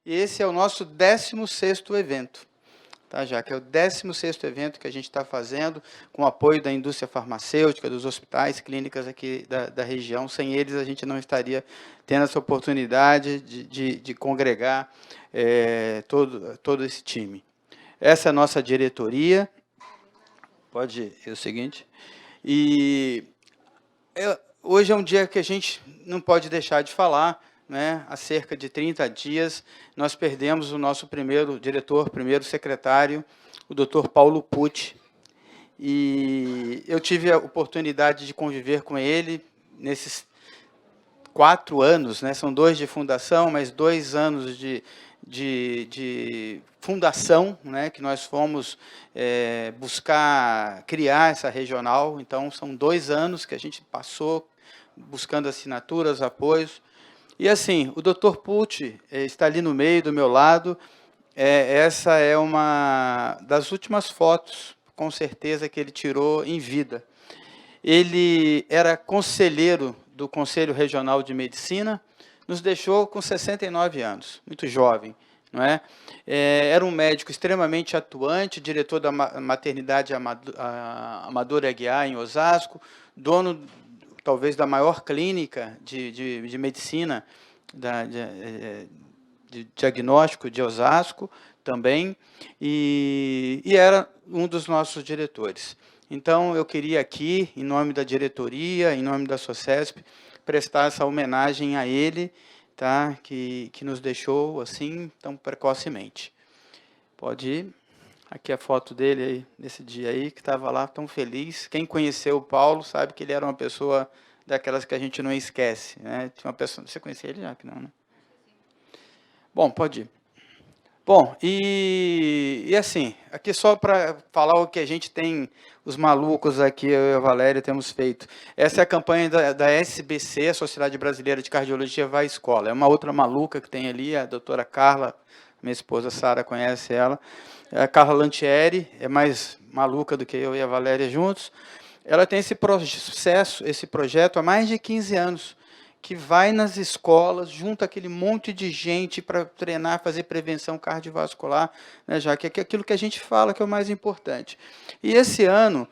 E esse é o nosso 16º evento. Tá, já que é o 16º evento que a gente está fazendo, com o apoio da indústria farmacêutica, dos hospitais, clínicas aqui da região. Sem eles, a gente não estaria tendo essa oportunidade de congregar todo esse time. Essa é a nossa diretoria. Pode ir o seguinte. E hoje é um dia que a gente não pode deixar de falar, né? Há cerca de 30 dias, nós perdemos o nosso primeiro diretor, primeiro secretário, o Dr. Paulo Pucci. E eu tive a oportunidade de conviver com ele nesses 4 anos, né? São 2 de fundação, mas 2 anos de fundação, né? Que nós fomos buscar criar essa regional. Então, são 2 anos que a gente passou buscando assinaturas, apoios. E assim, o Dr. Pucci está ali no meio, do meu lado. Essa é uma das últimas fotos, com certeza, que ele tirou em vida. Ele era conselheiro do Conselho Regional de Medicina, nos deixou com 69 anos, muito jovem. Não é? Era um médico extremamente atuante, diretor da maternidade Amadora Aguiar, em Osasco, dono talvez da maior clínica de medicina, de diagnóstico de Osasco também, e era um dos nossos diretores. Então, eu queria aqui, em nome da diretoria, em nome da SOCESP, prestar essa homenagem a ele, tá? que nos deixou assim tão precocemente. Pode ir. Aqui a foto dele aí, nesse dia aí, que estava lá tão feliz. Quem conheceu o Paulo sabe que ele era uma pessoa daquelas que a gente não esquece. Né? Tinha uma pessoa, você conhecia ele já? Que não, né? Bom, pode ir. Bom, e assim, aqui só para falar o que a gente tem, os malucos aqui, eu e a Valéria temos feito. Essa é a campanha da SBC, a Sociedade Brasileira de Cardiologia Vai à Escola. É uma outra maluca que tem ali, a doutora Carla, minha esposa Sara conhece ela. A Carla Lantieri, é mais maluca do que eu e a Valéria juntos. Ela tem esse projeto há mais de 15 anos, que vai nas escolas, junta aquele monte de gente para treinar, fazer prevenção cardiovascular, né, já que é aquilo que a gente fala que é o mais importante. E esse ano,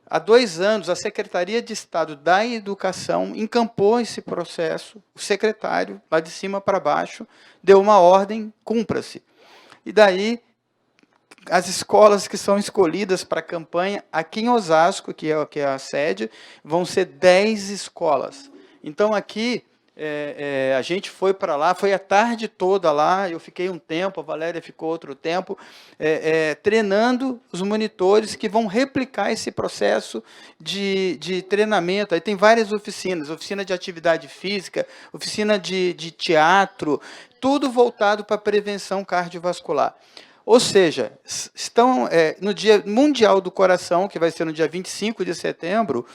há 2 anos, a Secretaria de Estado da Educação encampou esse processo, o secretário, lá de cima para baixo, deu uma ordem, cumpra-se. E daí, as escolas que são escolhidas para a campanha, aqui em Osasco, que é a sede, vão ser 10 escolas. Então, aqui, a gente foi para lá, foi a tarde toda lá, eu fiquei um tempo, a Valéria ficou outro tempo, treinando os monitores que vão replicar esse processo de treinamento. Aí tem várias oficinas, oficina de atividade física, oficina de teatro, tudo voltado para a prevenção cardiovascular. Ou seja, estão no Dia Mundial do Coração, que vai ser no dia 25 de setembro,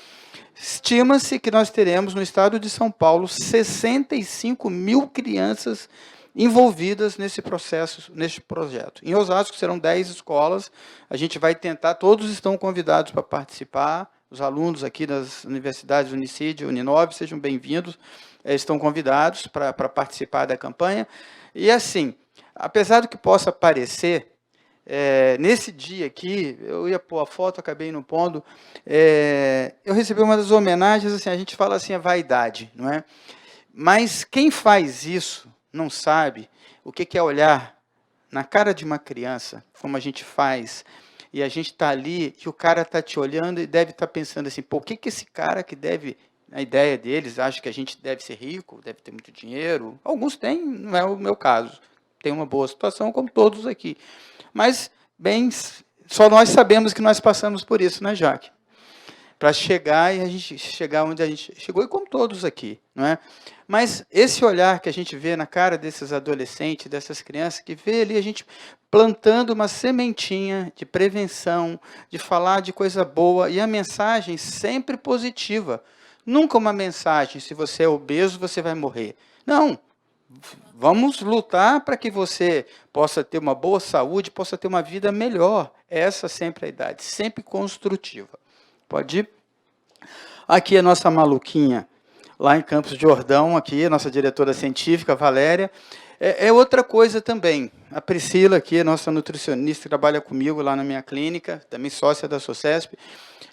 estima-se que nós teremos no estado de São Paulo 65 mil crianças envolvidas nesse processo, neste projeto. Em Osasco serão 10 escolas, a gente vai tentar, todos estão convidados para participar, os alunos aqui das universidades Unicid, Uninove, sejam bem-vindos, estão convidados para participar da campanha. E assim, apesar do que possa parecer, nesse dia aqui, eu ia pôr a foto, acabei não pondo, eu recebi uma das homenagens, assim, a gente fala assim, a vaidade, não é? Mas quem faz isso não sabe o que é olhar na cara de uma criança, como a gente faz, e a gente está ali, e o cara está te olhando e deve estar pensando assim, pô, o que esse cara que deve, a ideia deles, acha que a gente deve ser rico, deve ter muito dinheiro, alguns têm, não é o meu caso, tem uma boa situação, como todos aqui. Mas, bem, só nós sabemos que nós passamos por isso, né, Jaque? Para chegar e a gente chegar onde a gente chegou, e como todos aqui, não é? Mas esse olhar que a gente vê na cara desses adolescentes, dessas crianças, que vê ali a gente plantando uma sementinha de prevenção, de falar de coisa boa, e a mensagem sempre positiva. Nunca uma mensagem, se você é obeso, você vai morrer. Não. Vamos lutar para que você possa ter uma boa saúde, possa ter uma vida melhor. Essa sempre é a idade, sempre construtiva. Pode ir? Aqui a nossa maluquinha, lá em Campos de Jordão, aqui a nossa diretora científica, Valéria. É outra coisa também. A Priscila aqui, nossa nutricionista, que trabalha comigo lá na minha clínica, também sócia da SOCESP,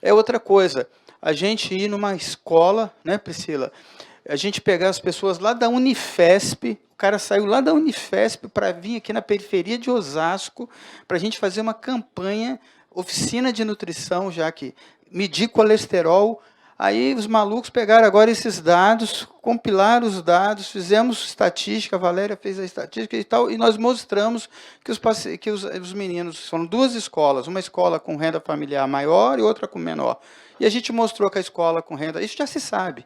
é outra coisa. A gente ir numa escola, né, Priscila? A gente pegar as pessoas lá da Unifesp, o cara saiu lá da Unifesp para vir aqui na periferia de Osasco, para a gente fazer uma campanha, oficina de nutrição, já que medir colesterol. Aí os malucos pegaram agora esses dados, compilaram os dados, fizemos estatística, a Valéria fez a estatística e tal, e nós mostramos que os meninos, foram duas escolas, uma escola com renda familiar maior e outra com menor. E a gente mostrou que a escola com renda, isso já se sabe,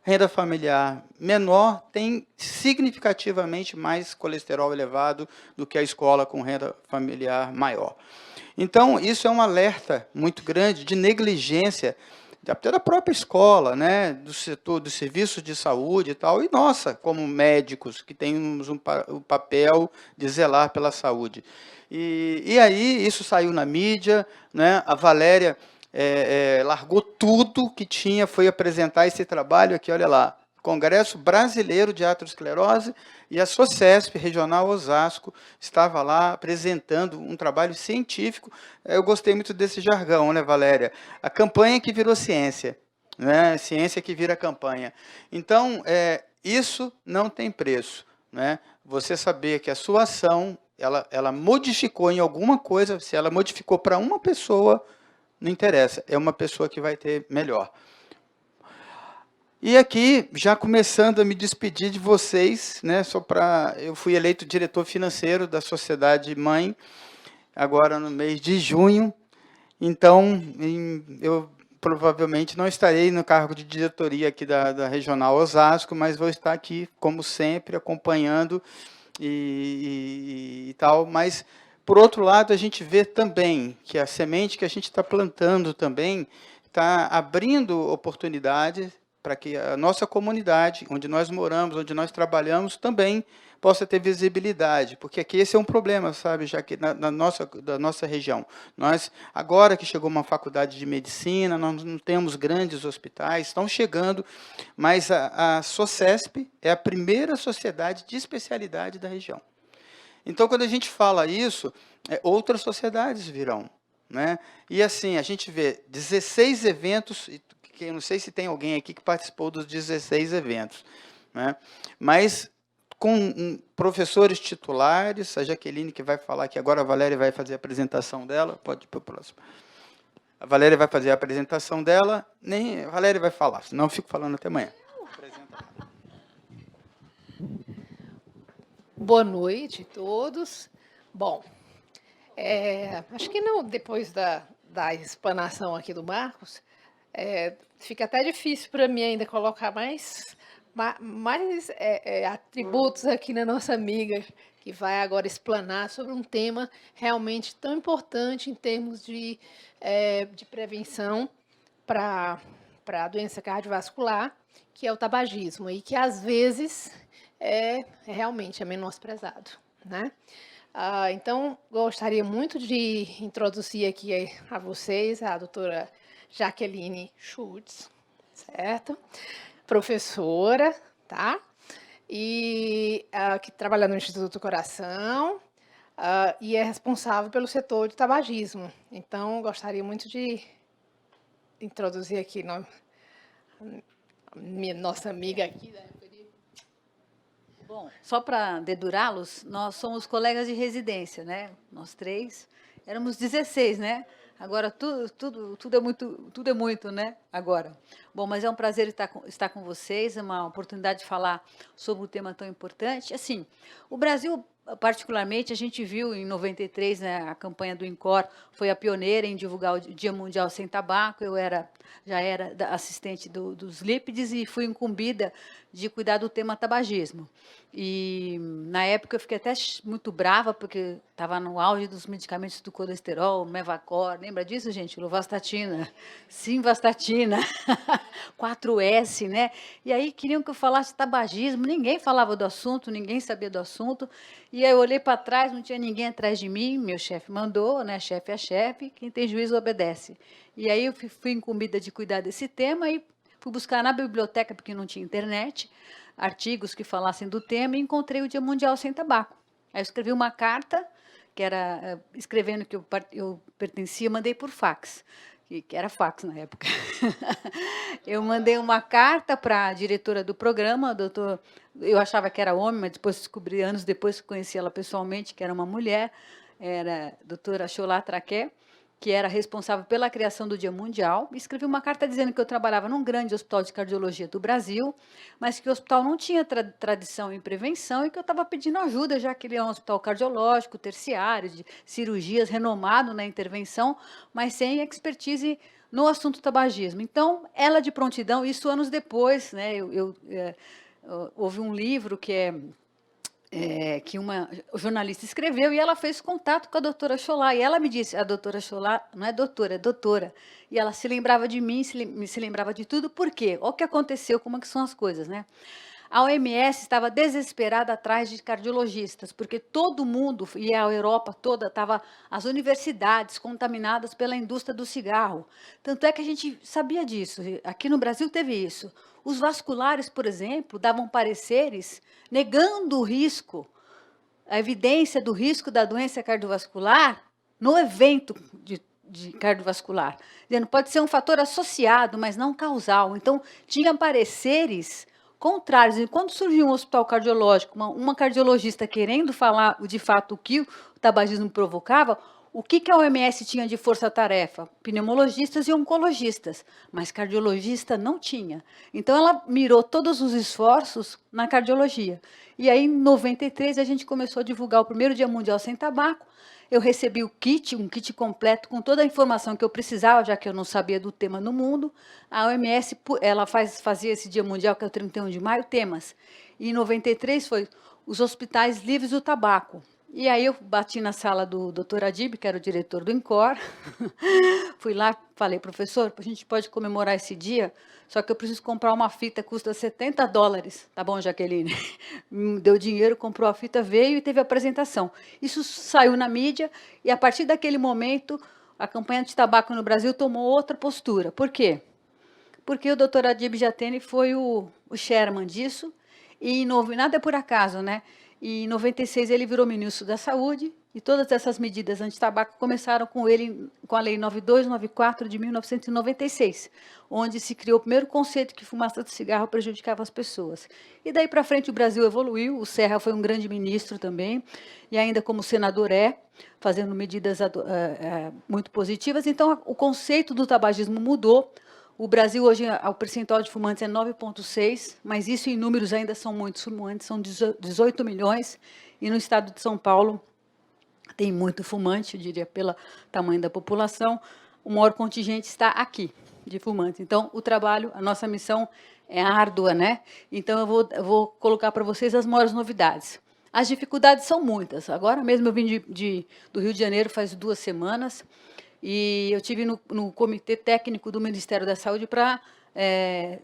renda familiar menor tem significativamente mais colesterol elevado do que a escola com renda familiar maior. Então, isso é um alerta muito grande de negligência até da própria escola, né, do setor, dos serviços de saúde e tal, e nossa, como médicos, que temos o papel de zelar pela saúde. E aí, isso saiu na mídia, né, a Valéria largou tudo que tinha, foi apresentar esse trabalho aqui, olha lá, Congresso Brasileiro de Aterosclerose, e a SOCESP Regional Osasco estava lá apresentando um trabalho científico. Eu gostei muito desse jargão, né, Valéria? A campanha que virou ciência, né? Ciência que vira campanha. Então, isso não tem preço, né? Você saber que a sua ação, ela modificou em alguma coisa, se ela modificou para uma pessoa, não interessa, é uma pessoa que vai ter melhor. E aqui, já começando a me despedir de vocês, né, eu fui eleito diretor financeiro da Sociedade Mãe, agora no mês de junho, então eu provavelmente não estarei no cargo de diretoria aqui da Regional Osasco, mas vou estar aqui, como sempre, acompanhando e tal, mas, por outro lado, a gente vê também que a semente que a gente está plantando também está abrindo oportunidades para que a nossa comunidade, onde nós moramos, onde nós trabalhamos, também possa ter visibilidade, porque aqui esse é um problema, sabe, já que da nossa região. Nós, agora que chegou uma faculdade de medicina, nós não temos grandes hospitais, estão chegando, mas a SOCESP é a primeira sociedade de especialidade da região. Então, quando a gente fala isso, outras sociedades virão, né? E assim, a gente vê 16 eventos, que eu não sei se tem alguém aqui que participou dos 16 eventos, né? Mas com professores titulares, a Jaqueline que vai falar aqui agora, a Valéria vai fazer a apresentação dela, pode ir para o próximo. A Valéria vai fazer a apresentação dela, nem a Valéria vai falar, senão eu fico falando até amanhã. Boa noite a todos. Bom, acho que não, depois da explanação aqui do Marcos, fica até difícil para mim ainda colocar mais atributos aqui na nossa amiga, que vai agora explanar sobre um tema realmente tão importante em termos de prevenção para a doença cardiovascular, que é o tabagismo, e que às vezes realmente é menosprezado, né? Então, gostaria muito de introduzir aqui a vocês a doutora Jaqueline Schultz, certo? Professora, tá? E que trabalha no Instituto do Coração e é responsável pelo setor de tabagismo. Então, gostaria muito de introduzir aqui nossa amiga aqui, né? Bom, só para dedurá-los, nós somos colegas de residência, né? Nós três éramos 16, né? Agora tudo é muito, né? Agora. Bom, mas é um prazer estar com vocês, é uma oportunidade de falar sobre um tema tão importante. Assim, o Brasil, particularmente, a gente viu em 93, né, a campanha do INCOR foi a pioneira em divulgar o Dia Mundial Sem Tabaco. Eu já era assistente dos lípides e fui incumbida de cuidar do tema tabagismo. E, na época, eu fiquei até muito brava, porque estava no auge dos medicamentos do colesterol, Mevacor, lembra disso, gente? Lovastatina, Simvastatina, 4S, né? E aí queriam que eu falasse tabagismo, ninguém falava do assunto, ninguém sabia do assunto. E aí eu olhei para trás, não tinha ninguém atrás de mim, meu chefe mandou, né? Chefe é chefe, quem tem juízo obedece. E aí eu fui incumbida de cuidar desse tema e Fui buscar na biblioteca, porque não tinha internet, artigos que falassem do tema, e encontrei o Dia Mundial Sem Tabaco. Aí eu escrevi uma carta, que era escrevendo que eu pertencia, mandei por fax, que era fax na época. Eu mandei uma carta para a diretora do programa, doutor, eu achava que era homem, mas depois descobri, anos depois, conheci ela pessoalmente, que era uma mulher, era a doutora Cholá Traqué, que era responsável pela criação do Dia Mundial, e escrevi uma carta dizendo que eu trabalhava num grande hospital de cardiologia do Brasil, mas que o hospital não tinha tradição em prevenção e que eu estava pedindo ajuda, já que ele é um hospital cardiológico, terciário, de cirurgias, renomado na intervenção, mas sem expertise no assunto tabagismo. Então, ela de prontidão, isso anos depois, né, houve um livro que uma jornalista escreveu, e ela fez contato com a doutora Cholá, e ela me disse, a doutora Cholá não é doutora, é doutora, e ela se lembrava de mim, se lembrava de tudo, por quê? Olha o que aconteceu, como é que são as coisas, né? A OMS estava desesperada atrás de cardiologistas, porque todo mundo, e a Europa toda, estava, as universidades contaminadas pela indústria do cigarro. Tanto é que a gente sabia disso, aqui no Brasil teve isso. Os vasculares, por exemplo, davam pareceres negando o risco, a evidência do risco da doença cardiovascular no evento de cardiovascular. Dizendo, pode ser um fator associado, mas não causal. Então, tinha pareceres contrários. E quando surgiu um hospital cardiológico, uma cardiologista querendo falar de fato o que o tabagismo provocava, o que a OMS tinha de força-tarefa? Pneumologistas e oncologistas, mas cardiologista não tinha. Então, ela mirou todos os esforços na cardiologia. E aí, em 93, a gente começou a divulgar o primeiro Dia Mundial Sem Tabaco. Eu recebi o kit, um kit completo, com toda a informação que eu precisava, já que eu não sabia do tema no mundo. A OMS ela fazia esse Dia Mundial, que é o 31 de maio, temas. E em 93 foi os hospitais livres do tabaco. E aí eu bati na sala do Dr. Adib, que era o diretor do INCOR, fui lá, falei, professor, a gente pode comemorar esse dia, só que eu preciso comprar uma fita, custa $70. Tá bom, Jaqueline? Deu dinheiro, comprou a fita, veio e teve a apresentação. Isso saiu na mídia, e a partir daquele momento, a campanha de tabaco no Brasil tomou outra postura. Por quê? Porque o Dr. Adib Jatene foi o chairman disso, e nada é por acaso, né? E em 96 ele virou ministro da Saúde, e todas essas medidas anti-tabaco começaram com ele, com a Lei 9294 de 1996, onde se criou o primeiro conceito que fumaça de cigarro prejudicava as pessoas. E daí para frente o Brasil evoluiu, o Serra foi um grande ministro também, e ainda como senador fazendo medidas muito positivas. Então, o conceito do tabagismo mudou. O Brasil, hoje, o percentual de fumantes é 9,6%, mas isso em números ainda são muitos fumantes, são 18 milhões, e no estado de São Paulo tem muito fumante, eu diria, pelo tamanho da população, o maior contingente está aqui, de fumantes. Então, o trabalho, a nossa missão é árdua, né? Então, eu vou colocar para vocês as maiores novidades. As dificuldades são muitas. Agora mesmo eu vim do Rio de Janeiro faz 2 semanas, e eu estive no Comitê Técnico do Ministério da Saúde para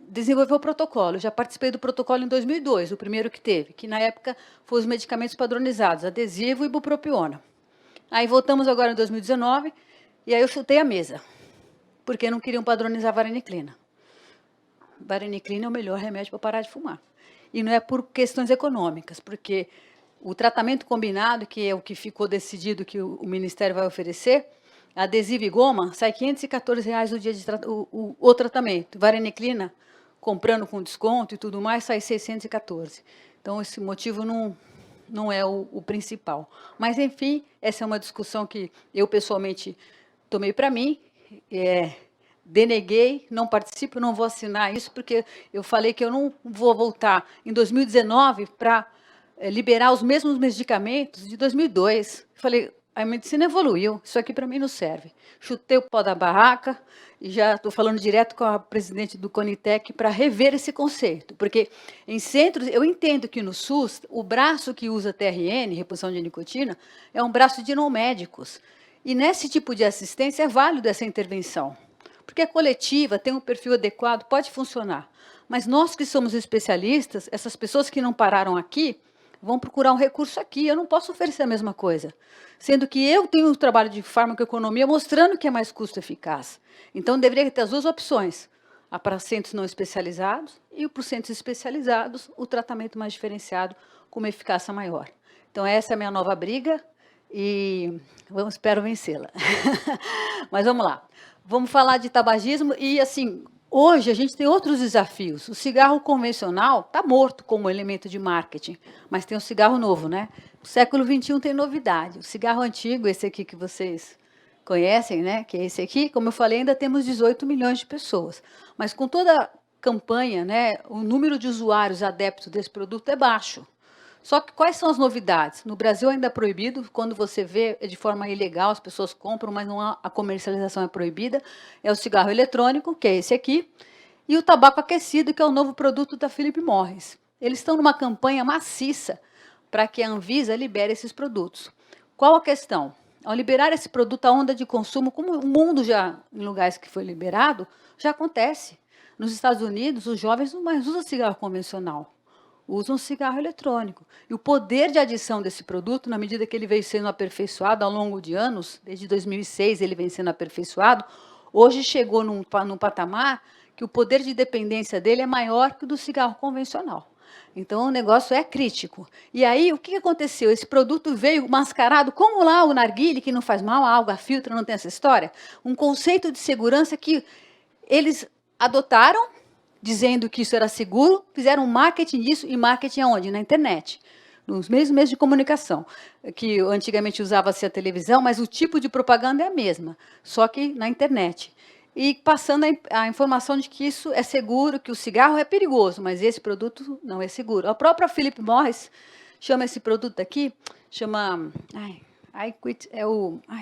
desenvolver o protocolo. Eu já participei do protocolo em 2002, o primeiro que teve, que na época foram os medicamentos padronizados, adesivo e bupropiona. Aí voltamos agora em 2019, e aí eu chutei a mesa, porque não queriam padronizar a vareniclina. Vareniclina é o melhor remédio para parar de fumar. E não é por questões econômicas, porque o tratamento combinado, que é o que ficou decidido que o Ministério vai oferecer, adesivo e goma, sai R$ 514 o dia de o tratamento. Vareniclina, comprando com desconto e tudo mais, sai 614. Então, esse motivo não é o principal. Mas, enfim, essa é uma discussão que eu, pessoalmente, tomei para mim, deneguei, não participo, não vou assinar isso, porque eu falei que eu não vou voltar em 2019 para liberar os mesmos medicamentos de 2002. Falei, a medicina evoluiu, isso aqui para mim não serve. Chutei o pau da barraca e já estou falando direto com a presidente do Conitec para rever esse conceito, porque em centros, eu entendo que no SUS, o braço que usa TRN, reposição de nicotina, é um braço de não médicos. E nesse tipo de assistência é válido essa intervenção, porque é coletiva, tem um perfil adequado, pode funcionar. Mas nós que somos especialistas, essas pessoas que não pararam aqui, vão procurar um recurso aqui, eu não posso oferecer a mesma coisa. Sendo que eu tenho um trabalho de farmacoeconomia mostrando que é mais custo-eficaz. Então, deveria ter as 2 opções. para centros não especializados, e para os centros especializados, o tratamento mais diferenciado, com uma eficácia maior. Então, essa é a minha nova briga, e espero vencê-la. Mas vamos lá. Vamos falar de tabagismo, e, assim, hoje a gente tem outros desafios. O cigarro convencional está morto como elemento de marketing, mas tem o cigarro novo, né? O século XXI tem novidade. O cigarro antigo, esse aqui que vocês conhecem, né? Que é esse aqui, como eu falei, ainda temos 18 milhões de pessoas. Mas com toda a campanha, né, o número de usuários adeptos desse produto é baixo. Só que quais são as novidades? No Brasil ainda é proibido, quando você vê é de forma ilegal, as pessoas compram, mas não a comercialização é proibida. É o cigarro eletrônico, que é esse aqui, e o tabaco aquecido, que é o novo produto da Philip Morris. Eles estão numa campanha maciça para que a Anvisa libere esses produtos. Qual a questão? Ao liberar esse produto, a onda de consumo, como o mundo já, em lugares que foi liberado, já acontece. Nos Estados Unidos, os jovens não mais usam cigarro convencional, usam cigarro eletrônico. E o poder de adição desse produto, na medida que ele veio sendo aperfeiçoado ao longo de anos, desde 2006 ele vem sendo aperfeiçoado, hoje chegou num patamar que o poder de dependência dele é maior que o do cigarro convencional. Então, o negócio é crítico. E aí, o que aconteceu? Esse produto veio mascarado, como lá o narguilé, que não faz mal, a água filtra, não tem essa história? Um conceito de segurança que eles adotaram, dizendo que isso era seguro, fizeram marketing disso, e marketing aonde? Na internet, nos meios de comunicação, que antigamente usava-se a televisão, mas o tipo de propaganda é a mesma, só que na internet. E passando a informação de que isso é seguro, que o cigarro é perigoso, mas esse produto não é seguro. A própria Philip Morris chama esse produto aqui, chama...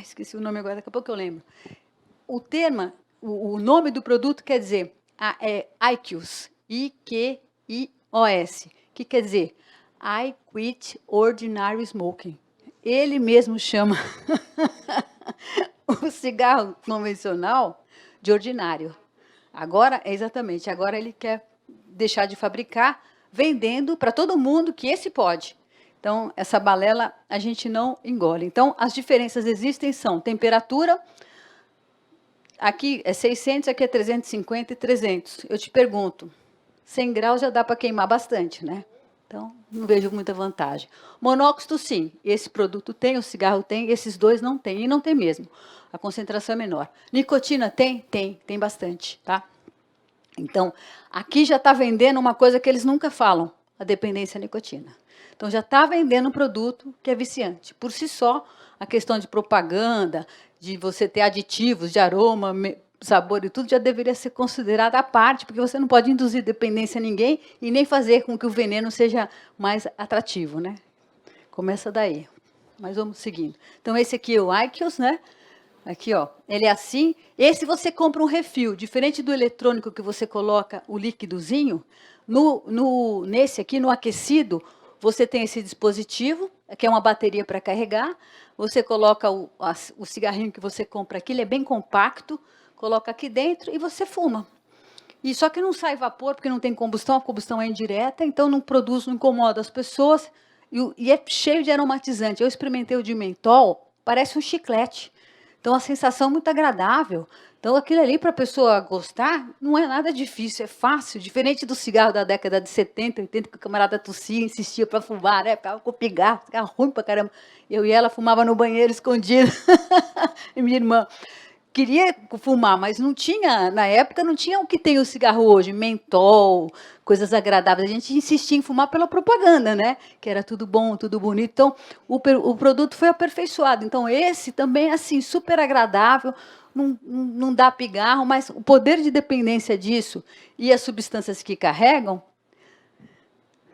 esqueci o nome agora, daqui a pouco eu lembro. O nome do produto quer dizer IQOS, I-Q-I-O-S, que quer dizer I Quit Ordinary Smoking. Ele mesmo chama o cigarro convencional de ordinário. Agora, exatamente, agora ele quer deixar de fabricar, vendendo para todo mundo que esse pode. Então, essa balela a gente não engole. Então, as diferenças existem, são temperatura, aqui é 600, aqui é 350 e 300. Eu te pergunto, 100 graus já dá para queimar bastante, né? Então, não vejo muita vantagem. Monóxido, sim. Esse produto tem, o cigarro tem, esses dois não tem, e não tem mesmo. A concentração é menor. Nicotina tem? Tem bastante, tá? Então, aqui já está vendendo uma coisa que eles nunca falam, a dependência à nicotina. Então, já está vendendo um produto que é viciante. Por si só, a questão de propaganda, de você ter aditivos de aroma, sabor e tudo, já deveria ser considerada à parte, porque você não pode induzir dependência a ninguém e nem fazer com que o veneno seja mais atrativo, né? Começa daí. Mas vamos seguindo. Então, esse aqui é o IQOS, né? Aqui, ó, ele é assim. Esse você compra um refil, diferente do eletrônico que você coloca o líquidozinho. Nesse aqui, no aquecido, você tem esse dispositivo, que é uma bateria para carregar. Você coloca o cigarrinho que você compra aqui, ele é bem compacto, coloca aqui dentro e você fuma. E só que não sai vapor, porque não tem combustão, a combustão é indireta, então não produz, não incomoda as pessoas, e é cheio de aromatizante. Eu experimentei o de mentol, parece um chiclete. Então, a sensação é muito agradável. Então, aquilo ali, para a pessoa gostar, não é nada difícil, é fácil. Diferente do cigarro da década de 70, 80, que o camarada tossia, insistia para fumar, né? Ficava com pigarro, ficava ruim para caramba. Eu e ela fumava no banheiro escondido. E minha irmã queria fumar, mas não tinha, na época, não tinha o que tem o cigarro hoje, mentol, coisas agradáveis. A gente insistia em fumar pela propaganda, né? Que era tudo bom, tudo bonito. Então, o produto foi aperfeiçoado. Então, esse também é assim, super agradável, não dá pigarro, mas o poder de dependência disso e as substâncias que carregam,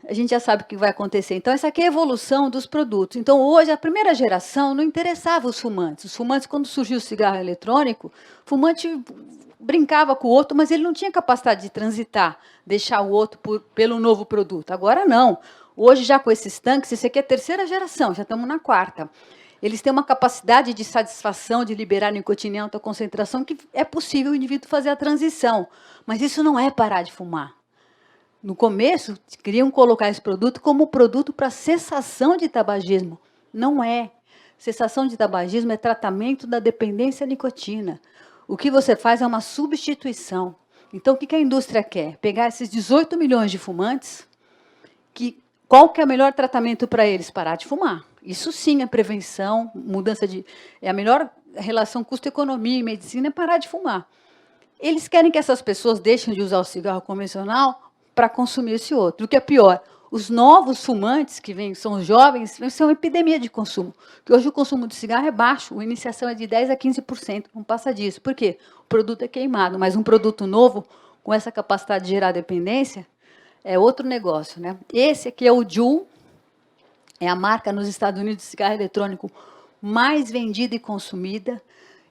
a gente já sabe o que vai acontecer. Então, essa aqui é a evolução dos produtos. Então, hoje, a primeira geração não interessava os fumantes. Os fumantes, quando surgiu o cigarro eletrônico, o fumante brincava com o outro, mas ele não tinha capacidade de transitar, deixar o outro pelo novo produto. Agora, não. Hoje, já com esses tanques, esse aqui é a terceira geração, já estamos na quarta. Eles têm uma capacidade de satisfação, de liberar nicotina em alta concentração, que é possível o indivíduo fazer a transição. Mas isso não é parar de fumar. No começo, queriam colocar esse produto como produto para cessação de tabagismo. Não é. Cessação de tabagismo é tratamento da dependência à nicotina. O que você faz é uma substituição. Então, o que a indústria quer? Pegar esses 18 milhões de fumantes, qual que é o melhor tratamento para eles? Parar de fumar. Isso sim é prevenção, mudança de... É a melhor relação custo-economia e medicina é parar de fumar. Eles querem que essas pessoas deixem de usar o cigarro convencional para consumir esse outro. O que é pior, os novos fumantes que vêm, são os jovens, são uma epidemia de consumo. Porque hoje o consumo de cigarro é baixo, a iniciação é de 10% a 15%, não passa disso. Por quê? O produto é queimado, mas um produto novo, com essa capacidade de gerar dependência, é outro negócio, né? Esse aqui é o Juul, é a marca nos Estados Unidos de cigarro eletrônico mais vendida e consumida,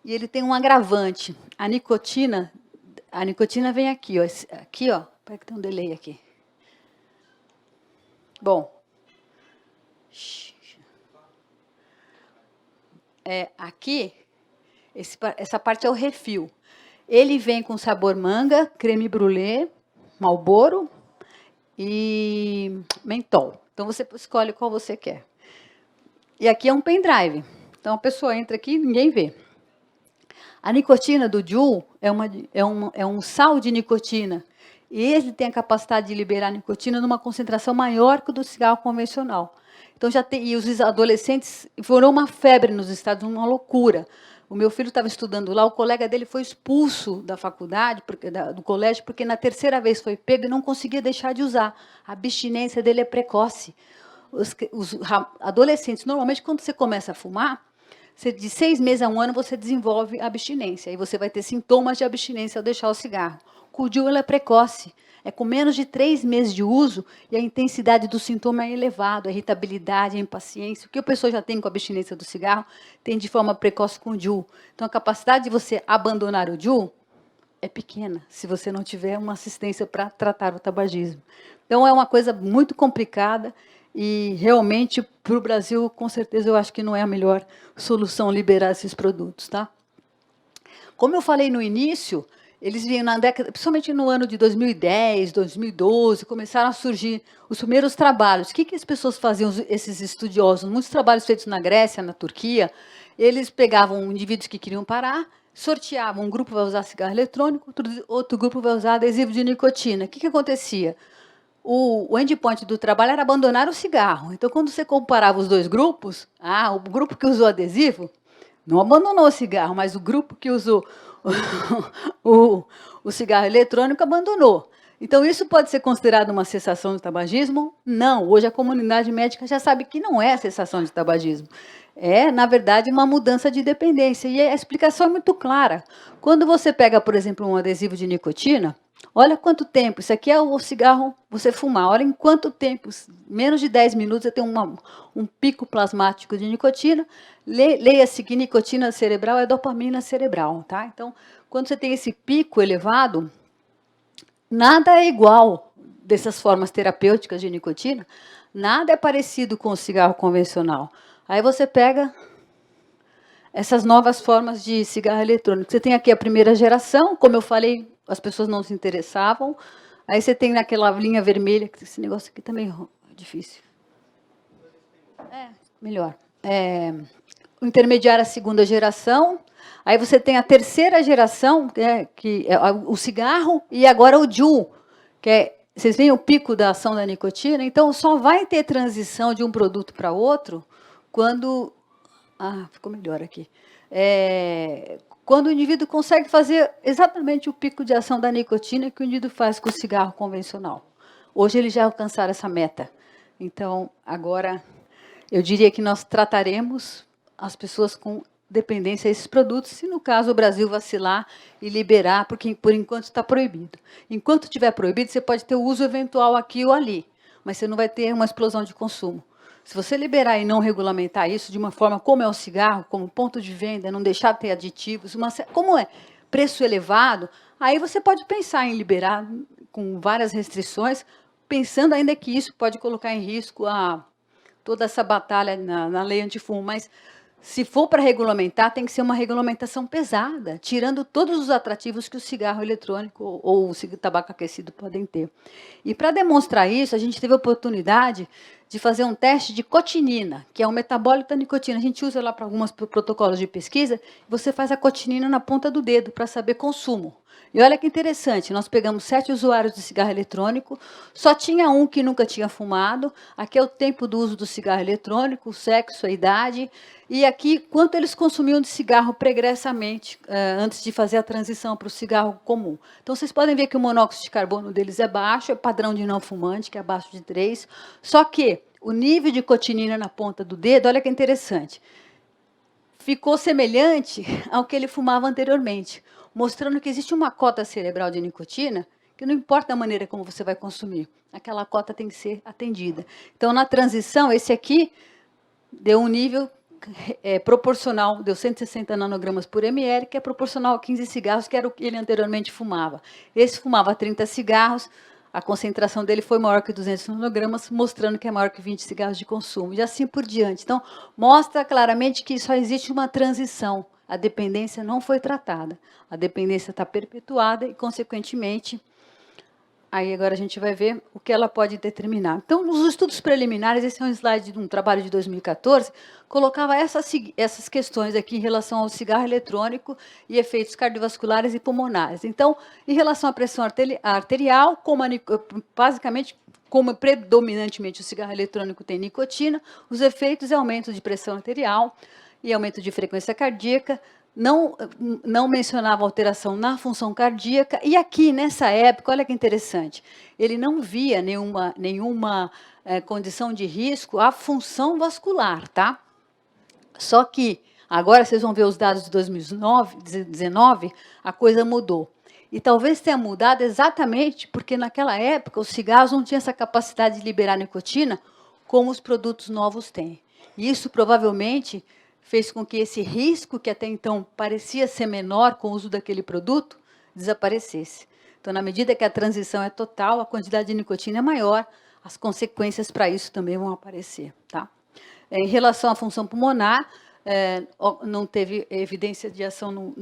e ele tem um agravante. A nicotina vem aqui, ó. Aqui, ó. Espera que tem um delay aqui. Bom. Aqui, essa parte é o refil. Ele vem com sabor manga, creme brulee, Marlboro e mentol. Então, você escolhe qual você quer. E aqui é um pendrive. Então, a pessoa entra aqui e ninguém vê. A nicotina do Juul é um sal de nicotina. E ele tem a capacidade de liberar nicotina numa concentração maior que o do cigarro convencional. Então, e os adolescentes foram uma febre nos Estados Unidos, uma loucura. O meu filho estava estudando lá, o colega dele foi expulso da faculdade, do colégio, porque na terceira vez foi pego e não conseguia deixar de usar. A abstinência dele é precoce. Os adolescentes, normalmente, quando você começa a fumar, de 6 meses a 1 ano, você desenvolve abstinência. E você vai ter sintomas de abstinência ao deixar o cigarro. O Juul é precoce. É com menos de 3 meses de uso e a intensidade do sintoma é elevada, a irritabilidade, a impaciência. O que a pessoa já tem com a abstinência do cigarro, tem de forma precoce com o Juul. Então, a capacidade de você abandonar o Juul é pequena, se você não tiver uma assistência para tratar o tabagismo. Então, é uma coisa muito complicada e, realmente, para o Brasil, com certeza, eu acho que não é a melhor solução liberar esses produtos. Tá? Como eu falei no início, eles vinham na década, principalmente no ano de 2010, 2012, começaram a surgir os primeiros trabalhos. O que as pessoas faziam, esses estudiosos? Muitos trabalhos feitos na Grécia, na Turquia, eles pegavam indivíduos que queriam parar, sorteavam, um grupo vai usar cigarro eletrônico, outro grupo vai usar adesivo de nicotina. O que acontecia? O endpoint do trabalho era abandonar o cigarro. Então, quando você comparava os dois grupos, o grupo que usou adesivo não abandonou o cigarro, mas o grupo que usou o cigarro eletrônico abandonou. Então, isso pode ser considerado uma cessação de tabagismo? Não. Hoje, a comunidade médica já sabe que não é cessação de tabagismo. É, na verdade, uma mudança de dependência. E a explicação é muito clara. Quando você pega, por exemplo, um adesivo de nicotina, olha quanto tempo. Isso aqui é o cigarro, você fumar. Olha em quanto tempo. Menos de 10 minutos, você tem um pico plasmático de nicotina. Leia-se que nicotina cerebral é dopamina cerebral. Tá? Então, quando você tem esse pico elevado, nada é igual dessas formas terapêuticas de nicotina, nada é parecido com o cigarro convencional. Aí você pega essas novas formas de cigarro eletrônico. Você tem aqui a primeira geração, como eu falei, as pessoas não se interessavam. Aí você tem naquela linha vermelha, que esse negócio aqui também é difícil. Melhor. O intermediário, a segunda geração. Aí você tem a terceira geração, que é o cigarro, e agora o Juul, vocês veem o pico da ação da nicotina? Então, só vai ter transição de um produto para outro quando... ficou melhor aqui. Quando o indivíduo consegue fazer exatamente o pico de ação da nicotina que o indivíduo faz com o cigarro convencional. Hoje, eles já alcançaram essa meta. Então, agora, eu diria que nós trataremos as pessoas com dependência a esses produtos, se no caso o Brasil vacilar e liberar, porque por enquanto está proibido. Enquanto estiver proibido, você pode ter o uso eventual aqui ou ali, mas você não vai ter uma explosão de consumo. Se você liberar e não regulamentar isso de uma forma como é o cigarro, como ponto de venda, não deixar de ter aditivos, como é preço elevado, aí você pode pensar em liberar com várias restrições, pensando ainda que isso pode colocar em risco toda essa batalha na lei antifumo, mas se for para regulamentar, tem que ser uma regulamentação pesada, tirando todos os atrativos que o cigarro eletrônico ou o tabaco aquecido podem ter. E, para demonstrar isso, a gente teve a oportunidade de fazer um teste de cotinina, que é um metabólito da nicotina. A gente usa lá para alguns protocolos de pesquisa, você faz a cotinina na ponta do dedo para saber consumo. E olha que interessante, nós pegamos 7 usuários de cigarro eletrônico, só tinha um que nunca tinha fumado, aqui é o tempo do uso do cigarro eletrônico, o sexo, a idade, e aqui quanto eles consumiam de cigarro pregressamente, antes de fazer a transição para o cigarro comum. Então, vocês podem ver que o monóxido de carbono deles é baixo, é padrão de não fumante, que é abaixo de 3, só que o nível de nicotina na ponta do dedo, olha que interessante, ficou semelhante ao que ele fumava anteriormente, mostrando que existe uma cota cerebral de nicotina que não importa a maneira como você vai consumir, aquela cota tem que ser atendida. Então, na transição, esse aqui deu um nível proporcional, deu 160 nanogramas por ml, que é proporcional a 15 cigarros, que era o que ele anteriormente fumava. Esse fumava 30 cigarros, a concentração dele foi maior que 200 nanogramas, mostrando que é maior que 20 cigarros de consumo, e assim por diante. Então, mostra claramente que só existe uma transição, a dependência não foi tratada, a dependência está perpetuada e, consequentemente, aí agora a gente vai ver o que ela pode determinar. Então, nos estudos preliminares, esse é um slide de um trabalho de 2014, colocava essas questões aqui em relação ao cigarro eletrônico e efeitos cardiovasculares e pulmonares. Então, em relação à pressão arterial, basicamente, como predominantemente o cigarro eletrônico tem nicotina, os efeitos é aumento de pressão arterial e aumento de frequência cardíaca, não mencionava alteração na função cardíaca, e aqui, nessa época, olha que interessante, ele não via nenhuma condição de risco à função vascular, tá? Só que, agora vocês vão ver os dados de 2019, a coisa mudou. E talvez tenha mudado exatamente porque, naquela época, os cigarros não tinham essa capacidade de liberar nicotina como os produtos novos têm. E isso, provavelmente, fez com que esse risco, que até então parecia ser menor com o uso daquele produto, desaparecesse. Então, na medida que a transição é total, a quantidade de nicotina é maior, as consequências para isso também vão aparecer. Tá? Em relação à função pulmonar, não teve evidência de ação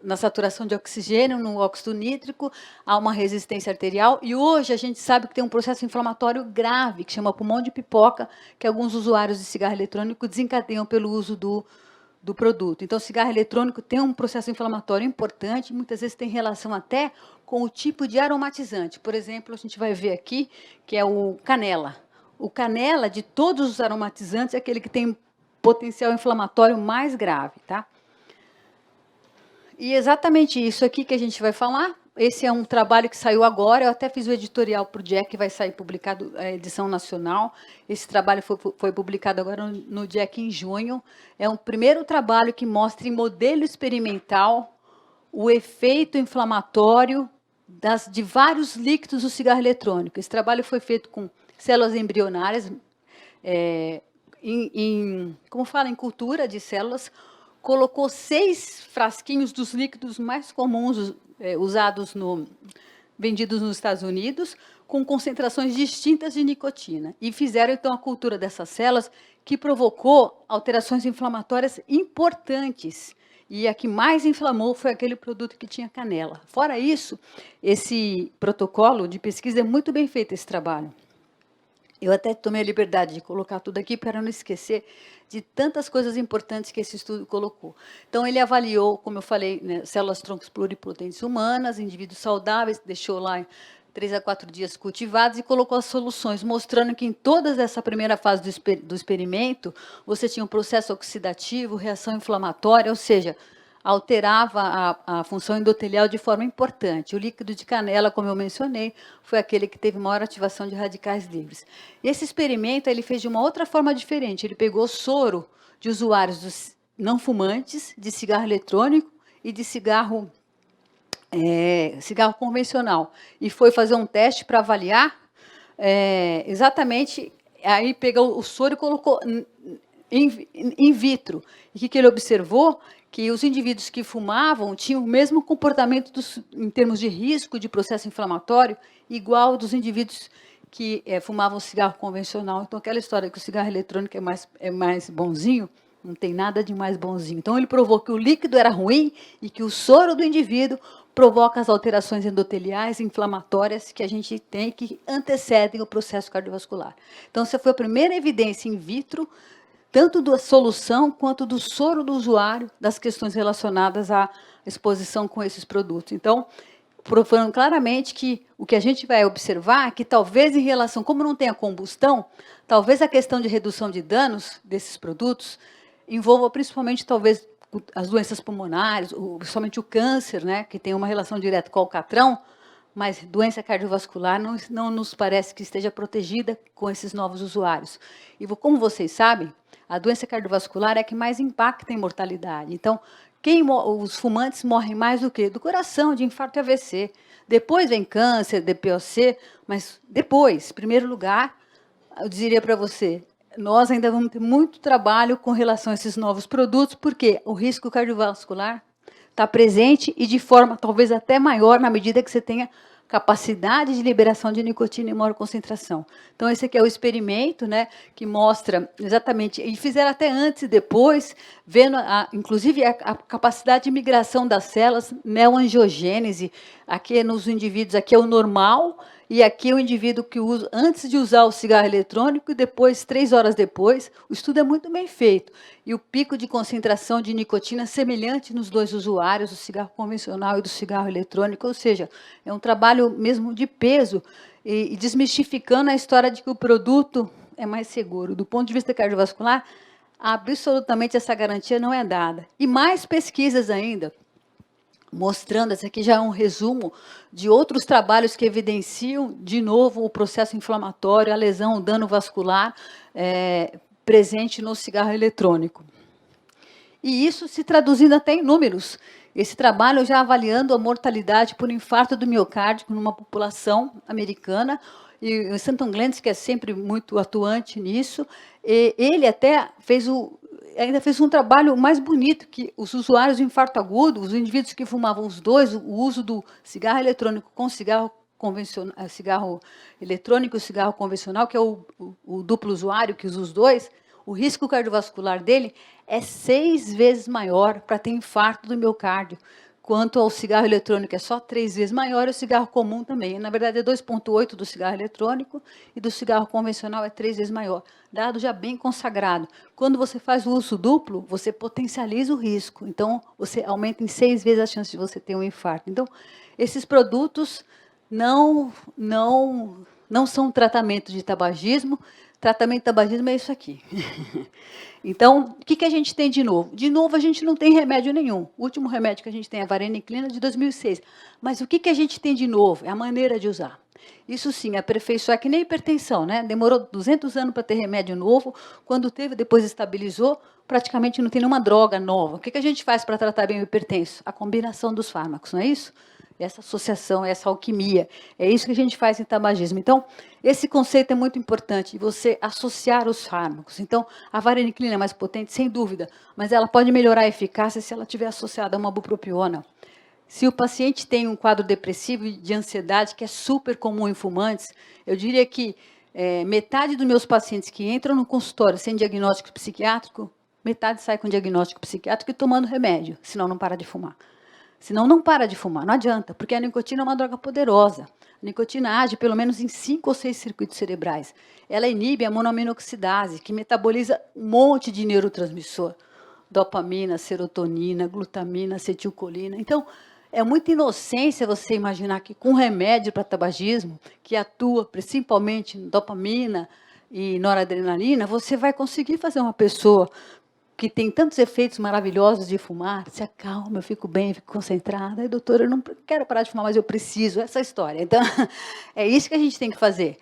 na saturação de oxigênio, no óxido nítrico, há uma resistência arterial, e hoje a gente sabe que tem um processo inflamatório grave, que chama pulmão de pipoca, que alguns usuários de cigarro eletrônico desencadeiam pelo uso do produto. Então, o cigarro eletrônico tem um processo inflamatório importante, muitas vezes tem relação até com o tipo de aromatizante. Por exemplo, a gente vai ver aqui, que é o canela. O canela, de todos os aromatizantes, é aquele que tem potencial inflamatório mais grave, tá? E exatamente isso aqui que a gente vai falar, esse é um trabalho que saiu agora, eu até fiz o editorial para o Jack, que vai sair publicado, a edição nacional. Esse trabalho foi publicado agora no Jack em junho. É um primeiro trabalho que mostra em modelo experimental o efeito inflamatório de vários líquidos do cigarro eletrônico. Esse trabalho foi feito com células embrionárias, como fala, em cultura de células, colocou 6 frasquinhos dos líquidos mais comuns vendidos nos Estados Unidos, com concentrações distintas de nicotina. E fizeram, então, a cultura dessas células, que provocou alterações inflamatórias importantes. E a que mais inflamou foi aquele produto que tinha canela. Fora isso, esse protocolo de pesquisa é muito bem feito, esse trabalho. Eu até tomei a liberdade de colocar tudo aqui para não esquecer de tantas coisas importantes que esse estudo colocou. Então, ele avaliou, como eu falei, né, células troncos pluripotentes humanas, indivíduos saudáveis, deixou lá 3 a 4 dias cultivados e colocou as soluções, mostrando que em toda essa primeira fase do experimento, você tinha um processo oxidativo, reação inflamatória, ou seja, alterava a função endotelial de forma importante. O líquido de canela, como eu mencionei, foi aquele que teve maior ativação de radicais livres. E esse experimento ele fez de uma outra forma diferente. Ele pegou soro de usuários não fumantes, de cigarro eletrônico e de cigarro convencional. E foi fazer um teste para avaliar exatamente, aí pegou o soro e colocou in vitro. E o que ele observou? Que os indivíduos que fumavam tinham o mesmo comportamento em termos de risco de processo inflamatório, igual ao dos indivíduos que fumavam cigarro convencional. Então, aquela história que o cigarro eletrônico é mais bonzinho, não tem nada de mais bonzinho. Então, ele provou que o líquido era ruim e que o soro do indivíduo provoca as alterações endoteliais inflamatórias que a gente tem, que antecedem o processo cardiovascular. Então, essa foi a primeira evidência in vitro tanto da solução quanto do soro do usuário, das questões relacionadas à exposição com esses produtos. Então, provando claramente que o que a gente vai observar é que talvez em relação, como não tem a combustão, talvez a questão de redução de danos desses produtos envolva principalmente, talvez, as doenças pulmonares, principalmente o câncer, né, que tem uma relação direta com o alcatrão, mas doença cardiovascular não nos parece que esteja protegida com esses novos usuários. E como vocês sabem, a doença cardiovascular é a que mais impacta em mortalidade. Então, os fumantes morrem mais do quê? Do coração, de infarto e AVC. Depois vem câncer, DPOC, mas depois, em primeiro lugar, eu diria para você, nós ainda vamos ter muito trabalho com relação a esses novos produtos, porque o risco cardiovascular está presente e de forma talvez até maior na medida que você tenha capacidade de liberação de nicotina em maior concentração. Então, esse aqui é o experimento, né, que mostra exatamente, e fizeram até antes e depois, vendo, inclusive, a capacidade de migração das células, neoangiogênese, aqui nos indivíduos, aqui é o normal, e aqui é o indivíduo que usa, antes de usar o cigarro eletrônico, e depois, 3 horas depois, o estudo é muito bem feito. E o pico de concentração de nicotina semelhante nos dois usuários, do cigarro convencional e do cigarro eletrônico, ou seja, é um trabalho mesmo de peso, e desmistificando a história de que o produto é mais seguro. Do ponto de vista cardiovascular, absolutamente essa garantia não é dada. E mais pesquisas ainda, mostrando, esse aqui já é um resumo de outros trabalhos que evidenciam, de novo, o processo inflamatório, a lesão, o dano vascular presente no cigarro eletrônico. E isso se traduzindo até em números. Esse trabalho já avaliando a mortalidade por infarto do miocárdio numa população americana, e o Stanton Glantz, que é sempre muito atuante nisso, ele até ainda fez um trabalho mais bonito, que os usuários de infarto agudo, os indivíduos que fumavam os dois, o uso do cigarro eletrônico com cigarro convencional, cigarro eletrônico e cigarro convencional, que é o duplo usuário que usa os dois, o risco cardiovascular dele é 6 vezes maior para ter infarto do miocárdio, quanto ao cigarro eletrônico é só 3 vezes maior, e o cigarro comum também. Na verdade, é 2,8 do cigarro eletrônico, e do cigarro convencional é 3 vezes maior. Dado já bem consagrado. Quando você faz o uso duplo, você potencializa o risco. Então, você aumenta em 6 vezes a chance de você ter um infarto. Então, esses produtos não são tratamento de tabagismo. Tratamento de tabagismo é isso aqui. Então, o que a gente tem de novo? De novo, a gente não tem remédio nenhum. O último remédio que a gente tem é a vareniclina, de 2006. Mas o que a gente tem de novo? É a maneira de usar. Isso sim, aperfeiçoar, que nem hipertensão, né? Demorou 200 anos para ter remédio novo. Quando teve, depois estabilizou, praticamente não tem nenhuma droga nova. O que a gente faz para tratar bem o hipertenso? A combinação dos fármacos, não é isso? Essa associação, essa alquimia. É isso que a gente faz em tabagismo. Então, esse conceito é muito importante, de você associar os fármacos. Então, a vareniclina é mais potente, sem dúvida, mas ela pode melhorar a eficácia se ela estiver associada a uma bupropiona. Se o paciente tem um quadro depressivo e de ansiedade, que é super comum em fumantes, eu diria que metade dos meus pacientes que entram no consultório sem diagnóstico psiquiátrico, metade sai com diagnóstico psiquiátrico e tomando remédio, senão não para de fumar. Senão não para de fumar, não adianta, porque a nicotina é uma droga poderosa. A nicotina age pelo menos em 5 ou 6 circuitos cerebrais. Ela inibe a monoaminoxidase, que metaboliza um monte de neurotransmissor. Dopamina, serotonina, glutamina, acetilcolina. Então, é muita inocência você imaginar que com remédio para tabagismo, que atua principalmente em dopamina e noradrenalina, você vai conseguir fazer uma pessoa que tem tantos efeitos maravilhosos de fumar, se acalma, eu fico bem, eu fico concentrada. Doutora, eu não quero parar de fumar, mas eu preciso. Essa história. Então, é isso que a gente tem que fazer.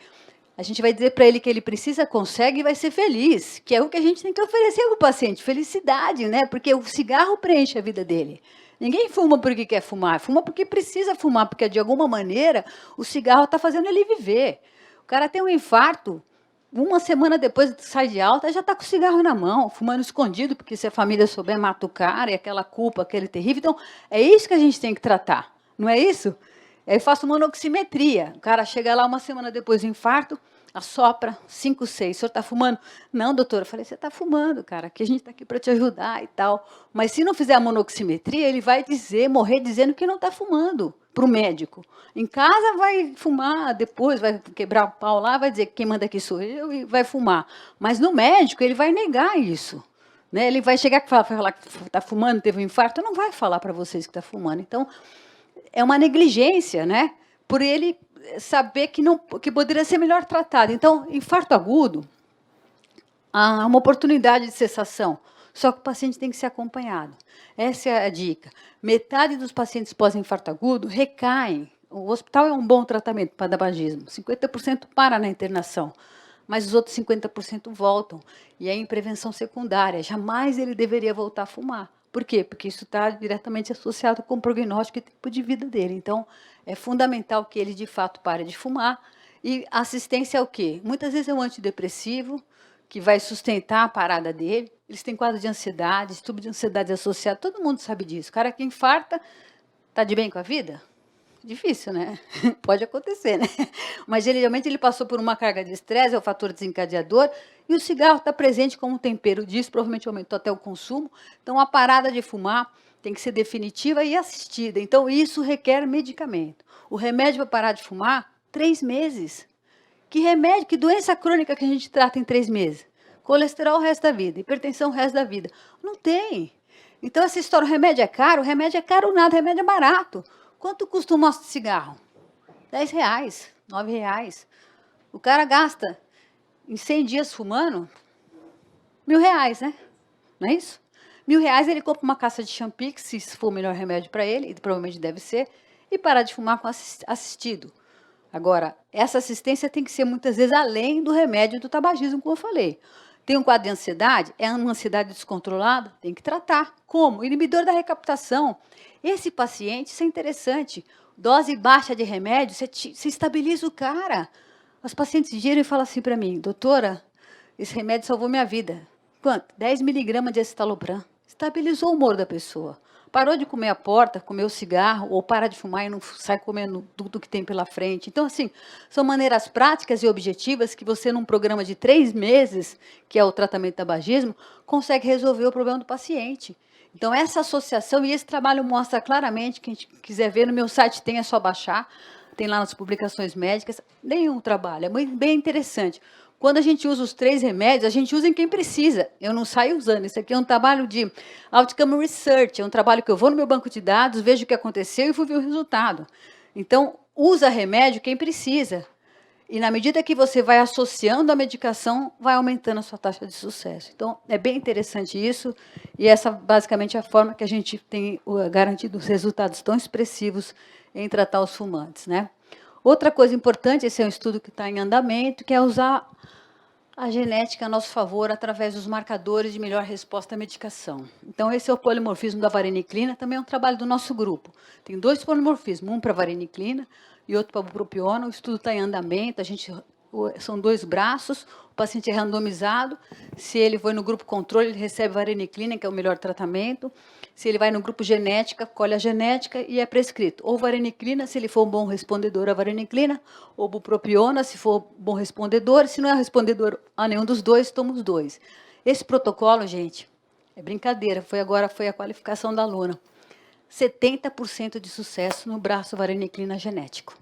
A gente vai dizer para ele que ele precisa, consegue e vai ser feliz, que é o que a gente tem que oferecer para o paciente. Felicidade, né? Porque o cigarro preenche a vida dele. Ninguém fuma porque quer fumar, fuma porque precisa fumar, porque, de alguma maneira, o cigarro está fazendo ele viver. O cara tem um infarto, uma semana depois sai de alta, já está com o cigarro na mão, fumando escondido, porque se a família souber, mata o cara, e aquela culpa, aquele terrível. Então, é isso que a gente tem que tratar, não é isso? Aí eu faço monoximetria. O cara chega lá uma semana depois do infarto, assopra 5, 6. O senhor está fumando? Não, doutora. Eu falei, você está fumando, cara, que a gente está aqui para te ajudar e tal. Mas se não fizer a monoximetria, ele vai morrer dizendo que não está fumando para o médico. Em casa vai fumar, depois vai quebrar o pau lá, vai dizer que quem manda aqui sou eu e vai fumar. Mas no médico ele vai negar isso. Né? Ele vai chegar e falar que está fumando, teve um infarto, não vai falar para vocês que está fumando. Então, é uma negligência, né? Por ele saber que poderia ser melhor tratado. Então, infarto agudo, há uma oportunidade de cessação, só que o paciente tem que ser acompanhado. Essa é a dica. Metade dos pacientes pós-infarto agudo recaem. O hospital é um bom tratamento para tabagismo. 50% para na internação, mas os outros 50% voltam. E é em prevenção secundária. Jamais ele deveria voltar a fumar. Por quê? Porque isso está diretamente associado com o prognóstico e tempo de vida dele. Então, é fundamental que ele, de fato, pare de fumar. E assistência é o quê? Muitas vezes é um antidepressivo, que vai sustentar a parada dele. Eles têm quadro de ansiedade, distúrbio de ansiedade associado, todo mundo sabe disso. O cara que infarta, está de bem com a vida? Difícil, né? Pode acontecer, né? Mas, geralmente, ele passou por uma carga de estresse, é o fator desencadeador, e o cigarro está presente como tempero disso, provavelmente aumentou até o consumo. Então, a parada de fumar tem que ser definitiva e assistida. Então, isso requer medicamento. O remédio para parar de fumar, 3 meses. Que remédio, que doença crônica que a gente trata em 3 meses? Colesterol o resto da vida, hipertensão o resto da vida. Não tem. Então, essa história, o remédio é caro nada, o remédio é barato. Quanto custa um maço de cigarro? R$10, R$9. O cara gasta, em 100 dias fumando, R$1.000, né? Não é isso? R$1.000 ele compra uma caixa de Champix, se for o melhor remédio para ele, e provavelmente deve ser, e parar de fumar com assistido. Agora, essa assistência tem que ser, muitas vezes, além do remédio do tabagismo, como eu falei. Tem um quadro de ansiedade, é uma ansiedade descontrolada, tem que tratar. Como? Inibidor da recaptação. Esse paciente, isso é interessante, dose baixa de remédio, você estabiliza o cara. Os pacientes giram e falam assim para mim, doutora, esse remédio salvou minha vida. Quanto? 10 miligramas de escitalopram. Estabilizou o humor da pessoa. Parou de comer a porta, comer o cigarro, ou para de fumar e não sai comendo tudo que tem pela frente. Então, assim, são maneiras práticas e objetivas que você, num programa de 3 meses, que é o tratamento do tabagismo, consegue resolver o problema do paciente. Então, essa associação e esse trabalho mostra claramente, quem quiser ver, no meu site tem, é só baixar, tem lá nas publicações médicas, nenhum trabalho, é bem interessante. Quando a gente usa os 3 remédios, a gente usa em quem precisa. Eu não saio usando. Isso aqui é um trabalho de outcome research, é um trabalho que eu vou no meu banco de dados, vejo o que aconteceu e vou ver o resultado. Então, usa remédio quem precisa. E, na medida que você vai associando a medicação, vai aumentando a sua taxa de sucesso. Então, é bem interessante isso, e essa, basicamente, é a forma que a gente tem garantido os resultados tão expressivos em tratar os fumantes, né? Outra coisa importante, esse é um estudo que está em andamento, que é usar a genética a nosso favor através dos marcadores de melhor resposta à medicação. Então, esse é o polimorfismo da vareniclina, também é um trabalho do nosso grupo. Tem 2 polimorfismos, um para vareniclina e outro para bupropiona. O estudo está em andamento, são 2 braços, o paciente é randomizado. Se ele for no grupo controle, ele recebe vareniclina, que é o melhor tratamento. Se ele vai no grupo genética, colhe a genética e é prescrito ou vareniclina, se ele for um bom respondedor, a vareniclina, ou bupropiona, se for bom respondedor. Se não é respondedor a nenhum dos 2, toma os 2. Esse protocolo, gente, é brincadeira, foi a qualificação da aluna. 70% de sucesso no braço vareniclina genético.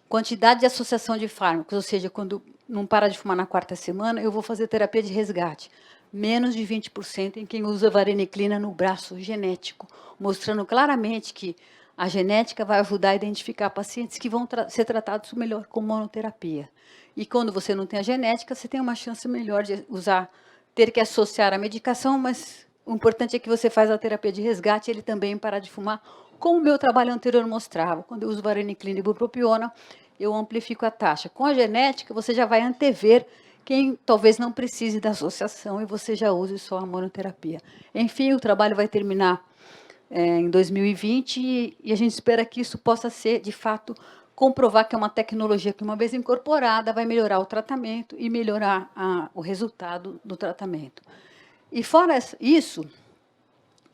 Quantidade de associação de fármacos, ou seja, quando não para de fumar na 4ª semana, eu vou fazer terapia de resgate. Menos de 20% em quem usa vareniclina no braço genético, mostrando claramente que a genética vai ajudar a identificar pacientes que vão ser tratados melhor com monoterapia. E quando você não tem a genética, você tem uma chance melhor de ter que associar a medicação, mas o importante é que você faz a terapia de resgate, ele também parar de fumar, como o meu trabalho anterior mostrava. Quando eu uso vareniclina e bupropiona, eu amplifico a taxa. Com a genética, você já vai antever quem talvez não precise da associação e você já use só a monoterapia. Enfim, o trabalho vai terminar em 2020 e a gente espera que isso possa ser, de fato, comprovar que é uma tecnologia que, uma vez incorporada, vai melhorar o tratamento e melhorar o resultado do tratamento. E fora isso,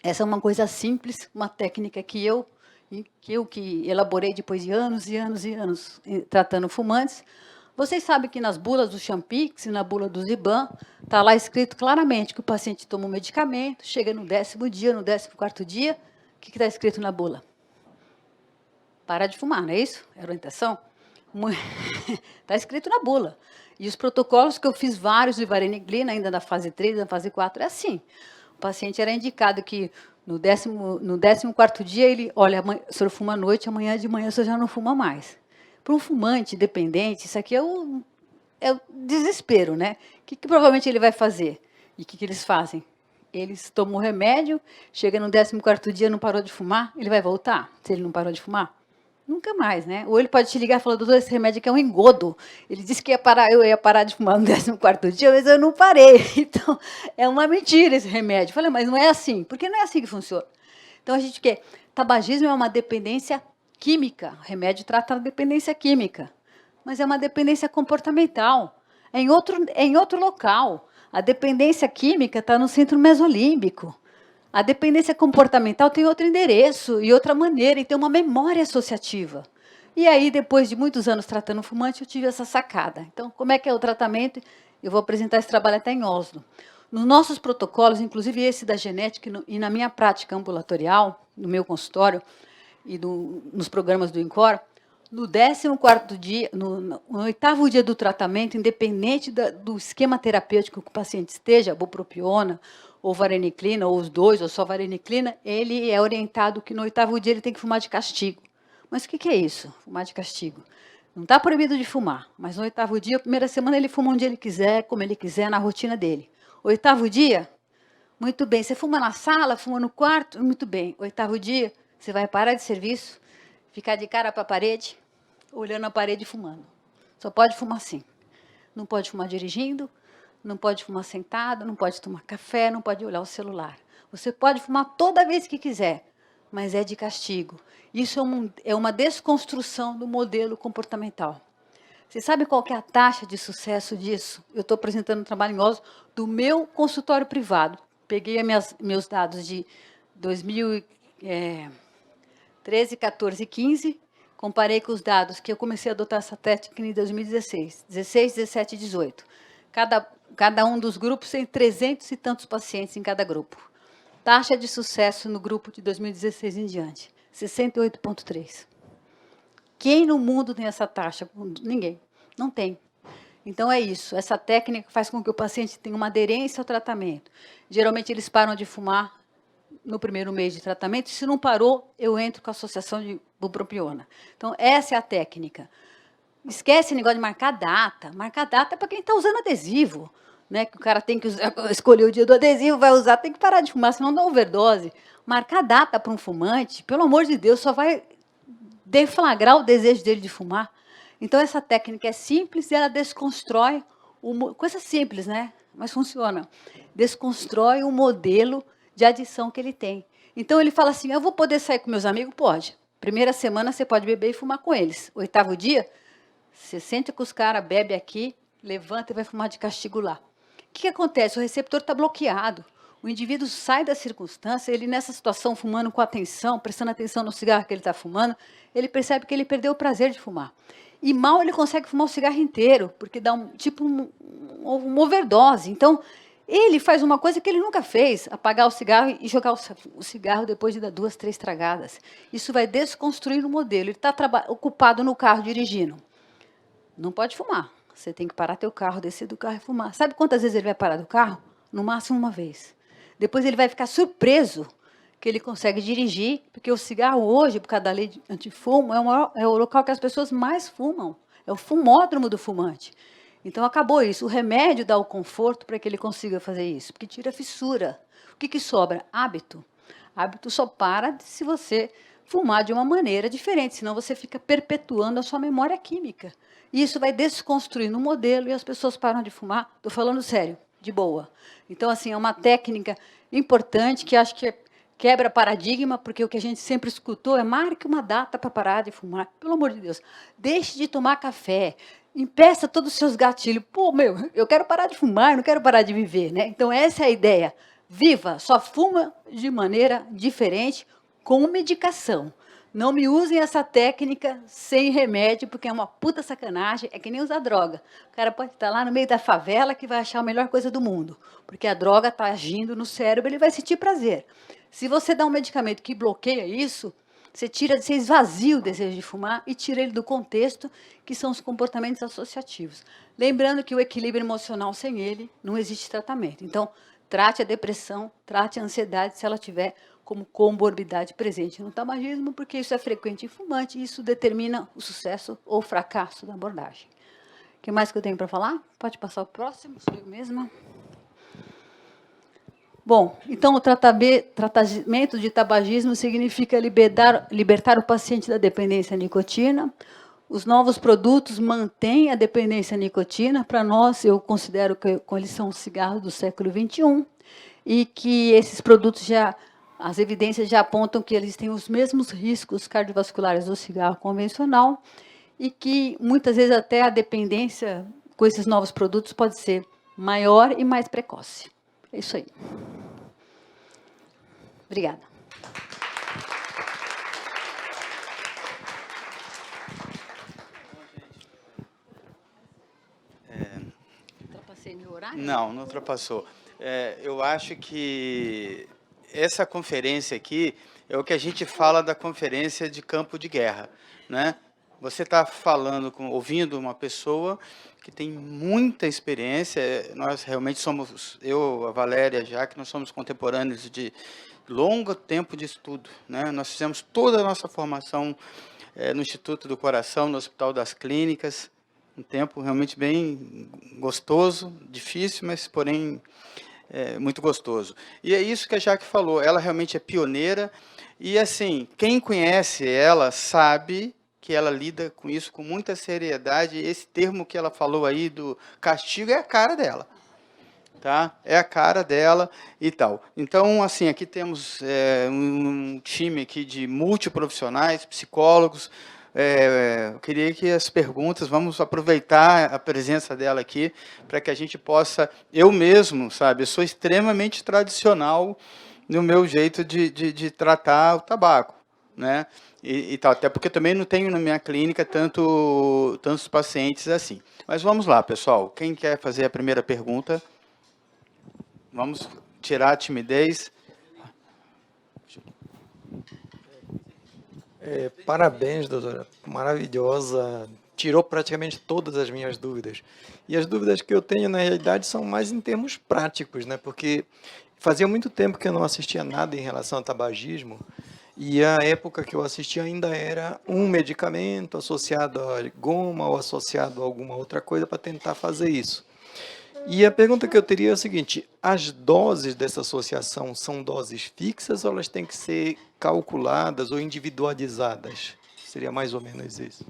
essa é uma coisa simples, uma técnica que eu e que eu que elaborei depois de anos e anos e anos tratando fumantes. Vocês sabem que nas bulas do Champix e na bula do Ziban, está lá escrito claramente que o paciente toma um medicamento, chega no 10º dia, no 14º dia, o que está escrito na bula? Para de fumar, não é isso? É a orientação? Está escrito na bula. E os protocolos que eu fiz vários de vareniclina, ainda na fase 3, na fase 4, é assim. O paciente era indicado que no 14º dia, ele, olha, o senhor fuma à noite, amanhã de manhã o senhor já não fuma mais. Para um fumante dependente, isso aqui é o desespero, né? O que provavelmente ele vai fazer? E o que eles fazem? Eles tomam o remédio, chega no 14º dia, não parou de fumar, ele vai voltar, se ele não parou de fumar? Nunca mais, né? Ou ele pode te ligar e falar, doutor, esse remédio aqui é um engodo. Ele disse que eu ia parar de fumar no 14º dia, mas eu não parei. Então, é uma mentira esse remédio. Eu falei, mas não é assim, porque não é assim que funciona. Então, a gente quer... Tabagismo é uma dependência química. O remédio trata a dependência química. Mas é uma dependência comportamental. É em outro local. A dependência química está no centro mesolímbico. A dependência comportamental tem outro endereço e outra maneira, e tem uma memória associativa. E aí, depois de muitos anos tratando fumante, eu tive essa sacada. Então, como é que é o tratamento? Eu vou apresentar esse trabalho até em Oslo. Nos nossos protocolos, inclusive esse da genética, e na minha prática ambulatorial, no meu consultório, e nos programas do INCOR, no 14º dia, no 8º dia do tratamento, independente do esquema terapêutico que o paciente esteja, bupropiona, ou vareniclina, ou os dois, ou só vareniclina, ele é orientado que no 8º dia ele tem que fumar de castigo. Mas o que é isso, fumar de castigo? Não está proibido de fumar, mas no 8º dia, a primeira semana, ele fuma onde ele quiser, como ele quiser, na rotina dele. 8º dia, muito bem, você fuma na sala, fuma no quarto, muito bem. 8º dia, você vai parar de serviço, ficar de cara para a parede, olhando a parede e fumando. Só pode fumar assim. Não pode fumar dirigindo, não pode fumar sentado, não pode tomar café, não pode olhar o celular. Você pode fumar toda vez que quiser, mas é de castigo. Isso é uma desconstrução do modelo comportamental. Você sabe qual que é a taxa de sucesso disso? Eu estou apresentando um trabalho em Oslo do meu consultório privado. Peguei meus dados de 2013, 14 e 15, comparei com os dados que eu comecei a adotar essa técnica em 2016, 16, 17 e 18. Cada um dos grupos tem 300 e tantos pacientes em cada grupo. Taxa de sucesso no grupo de 2016 em diante, 68,3. Quem no mundo tem essa taxa? Ninguém. Não tem. Então, é isso. Essa técnica faz com que o paciente tenha uma aderência ao tratamento. Geralmente, eles param de fumar no primeiro mês de tratamento. Se não parou, eu entro com a associação de bupropiona. Então, essa é a técnica. Esquece o negócio de marcar data. Marcar data é para quem está usando adesivo. Né? Que o cara tem que escolher o dia do adesivo, vai usar, tem que parar de fumar, senão dá overdose. Marcar data para um fumante, pelo amor de Deus, só vai deflagrar o desejo dele de fumar. Então, essa técnica é simples e ela desconstrói, coisa simples, né? Mas funciona. Desconstrói o modelo de adição que ele tem. Então, ele fala assim, eu vou poder sair com meus amigos? Pode. Primeira semana, você pode beber e fumar com eles. 8º dia, você senta com os caras, bebe aqui, levanta e vai fumar de castigo lá. O que acontece? O receptor está bloqueado. O indivíduo sai da circunstância, ele nessa situação, fumando com atenção, prestando atenção no cigarro que ele está fumando, ele percebe que ele perdeu o prazer de fumar. E mal ele consegue fumar o cigarro inteiro, porque dá uma overdose. Então, ele faz uma coisa que ele nunca fez, apagar o cigarro e jogar o cigarro depois de dar 2, 3 tragadas. Isso vai desconstruir o modelo. Ele está ocupado no carro dirigindo. Não pode fumar. Você tem que parar teu carro, descer do carro e fumar. Sabe quantas vezes ele vai parar do carro? No máximo uma vez. Depois ele vai ficar surpreso que ele consegue dirigir, porque o cigarro hoje, por causa da lei de antifumo, é o local que as pessoas mais fumam. É o fumódromo do fumante. Então, acabou isso. O remédio dá o conforto para que ele consiga fazer isso, porque tira a fissura. O que sobra? Hábito. Hábito só para se você fumar de uma maneira diferente, senão você fica perpetuando a sua memória química. E isso vai desconstruindo o modelo e as pessoas param de fumar. Estou falando sério, de boa. Então, assim, é uma técnica importante que acho que quebra paradigma, porque o que a gente sempre escutou é marque uma data para parar de fumar. Pelo amor de Deus, deixe de tomar café, impeça todos os seus gatilhos. Pô, eu quero parar de fumar, eu não quero parar de viver, né? Então, essa é a ideia. Viva, só fuma de maneira diferente, com medicação. Não me usem essa técnica sem remédio, porque é uma puta sacanagem, é que nem usar droga. O cara pode estar lá no meio da favela que vai achar a melhor coisa do mundo, porque a droga está agindo no cérebro, ele vai sentir prazer. Se você dá um medicamento que bloqueia isso, você esvazia o desejo de fumar e tira ele do contexto, que são os comportamentos associativos. Lembrando que o equilíbrio emocional, sem ele, não existe tratamento. Então, trate a depressão, trate a ansiedade, se ela tiver como comorbidade presente no tabagismo, porque isso é frequente em fumante e isso determina o sucesso ou fracasso da abordagem. O que mais que eu tenho para falar? Pode passar o próximo, sou eu mesma. Bom, então o tratamento de tabagismo significa libertar o paciente da dependência à nicotina. Os novos produtos mantêm a dependência à nicotina. Para nós, eu considero que eles são os cigarros do século XXI e que esses produtos as evidências já apontam que eles têm os mesmos riscos cardiovasculares do cigarro convencional e que, muitas vezes, até a dependência com esses novos produtos pode ser maior e mais precoce. É isso aí. Obrigada. Ultrapassei meu horário? Não ultrapassou. Eu acho que essa conferência aqui é o que a gente fala da conferência de campo de guerra, né? Você está ouvindo uma pessoa que tem muita experiência. Nós realmente somos, eu, a Valéria, já que nós somos contemporâneos de longo tempo de estudo, né? Nós fizemos toda a nossa formação no Instituto do Coração, no Hospital das Clínicas, um tempo realmente bem gostoso, difícil, mas, porém, muito gostoso. E é isso que a Jaque falou, ela realmente é pioneira, e, assim, quem conhece ela sabe que ela lida com isso com muita seriedade. Esse termo que ela falou aí do castigo é a cara dela. Tá? É a cara dela e tal. Então, assim, aqui temos um time aqui de multiprofissionais, psicólogos. Eu queria que as perguntas, vamos aproveitar a presença dela aqui, para que a gente possa, eu mesmo, sabe, eu sou extremamente tradicional no meu jeito de tratar o tabaco, né? E tal, até porque também não tenho na minha clínica tantos pacientes assim. Mas vamos lá, pessoal. Quem quer fazer a primeira pergunta? Vamos tirar a timidez. Parabéns, doutora. Maravilhosa. Tirou praticamente todas as minhas dúvidas. E as dúvidas que eu tenho, na realidade, são mais em termos práticos, né? Porque fazia muito tempo que eu não assistia nada em relação ao tabagismo. E a época que eu assistia ainda era um medicamento associado a goma ou associado a alguma outra coisa para tentar fazer isso. E a pergunta que eu teria é o seguinte: as doses dessa associação são doses fixas ou elas têm que ser calculadas ou individualizadas? Seria mais ou menos isso.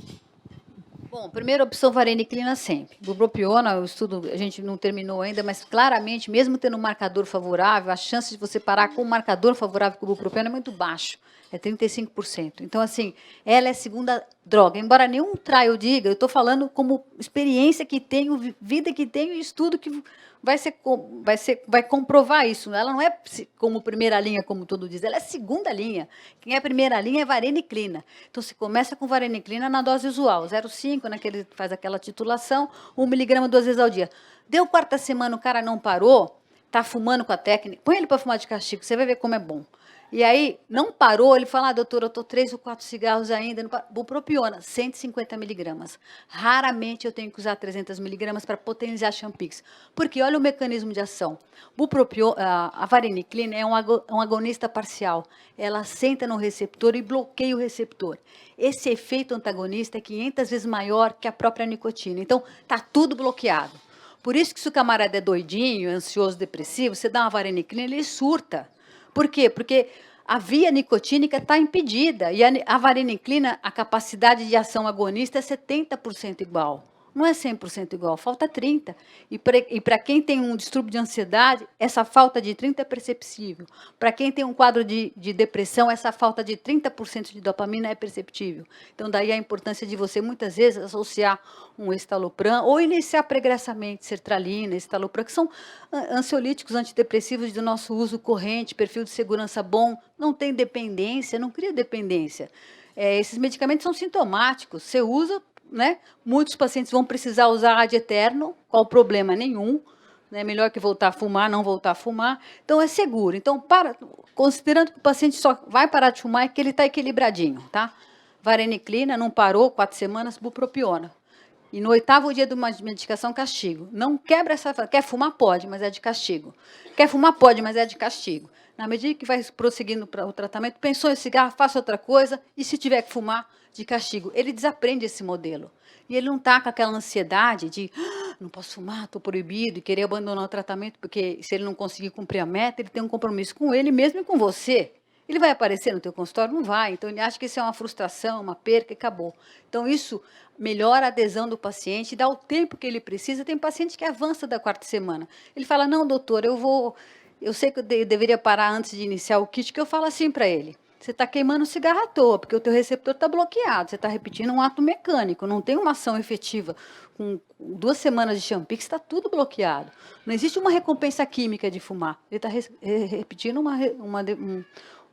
Bom, primeira opção, vareniclina sempre. Bupropiona, o estudo a gente não terminou ainda, mas claramente, mesmo tendo um marcador favorável, a chance de você parar com um marcador favorável com o bupropiona é muito baixo, é 35%. Então, assim, ela é a segunda droga. Embora nenhum trial diga, eu estou falando como experiência que tenho, vida que tenho e estudo que vai comprovar isso. Ela não é como primeira linha, como todo diz, ela é segunda linha. Quem é primeira linha é vareniclina. Então, se começa com vareniclina na dose usual, 0,5, naquele, faz aquela titulação, 1 miligrama 2 vezes ao dia. Deu quarta semana, o cara não parou, está fumando com a técnica, põe ele para fumar de castigo, você vai ver como é bom. E aí, não parou, ele fala, doutora, eu estou 3 ou 4 cigarros ainda, bupropiona, 150 miligramas. Raramente eu tenho que usar 300 miligramas para potenciar Champix. Porque olha o mecanismo de ação. A vareniclina é um agonista parcial. Ela senta no receptor e bloqueia o receptor. Esse efeito antagonista é 500 vezes maior que a própria nicotina. Então, está tudo bloqueado. Por isso que se o camarada é doidinho, ansioso, depressivo, você dá uma vareniclina, ele surta. Por quê? Porque a via nicotínica está impedida e a vareniclina, a capacidade de ação agonista é 70% igual. Não é 100% igual, falta 30%. E para quem tem um distúrbio de ansiedade, essa falta de 30% é perceptível. Para quem tem um quadro de depressão, essa falta de 30% de dopamina é perceptível. Então, daí a importância de você, muitas vezes, associar um estalopram ou iniciar pregressamente sertralina, estalopram, que são ansiolíticos antidepressivos do nosso uso corrente, perfil de segurança bom, não tem dependência, não cria dependência. esses medicamentos são sintomáticos. Você usa, né? Muitos pacientes vão precisar usar ad eterno, qual problema nenhum. Né? Melhor que voltar a fumar, não voltar a fumar. Então, é seguro. Então, considerando que o paciente só vai parar de fumar, é que ele está equilibradinho, tá? Vareniclina, não parou, 4 semanas, bupropiona. E no 8º dia de uma medicação, castigo. Não quebra essa... Quer fumar? Pode, mas é de castigo. Quer fumar? Pode, mas é de castigo. Na medida que vai prosseguindo para o tratamento, pensou em cigarro, faça outra coisa, e se tiver que fumar, de castigo. Ele desaprende esse modelo. E ele não está com aquela ansiedade de não posso fumar, estou proibido, e querer abandonar o tratamento, porque se ele não conseguir cumprir a meta, ele tem um compromisso com ele mesmo e com você. Ele vai aparecer no teu consultório? Não vai. Então, ele acha que isso é uma frustração, uma perca e acabou. Então, isso melhora a adesão do paciente, dá o tempo que ele precisa. Tem paciente que avança da 4ª semana. Ele fala, não, doutor, eu sei que eu deveria parar antes de iniciar o kit, que eu falo assim para ele. Você está queimando cigarro à toa, porque o teu receptor está bloqueado. Você está repetindo um ato mecânico, não tem uma ação efetiva. Com 2 semanas de Champix, está tudo bloqueado. Não existe uma recompensa química de fumar. Ele está repetindo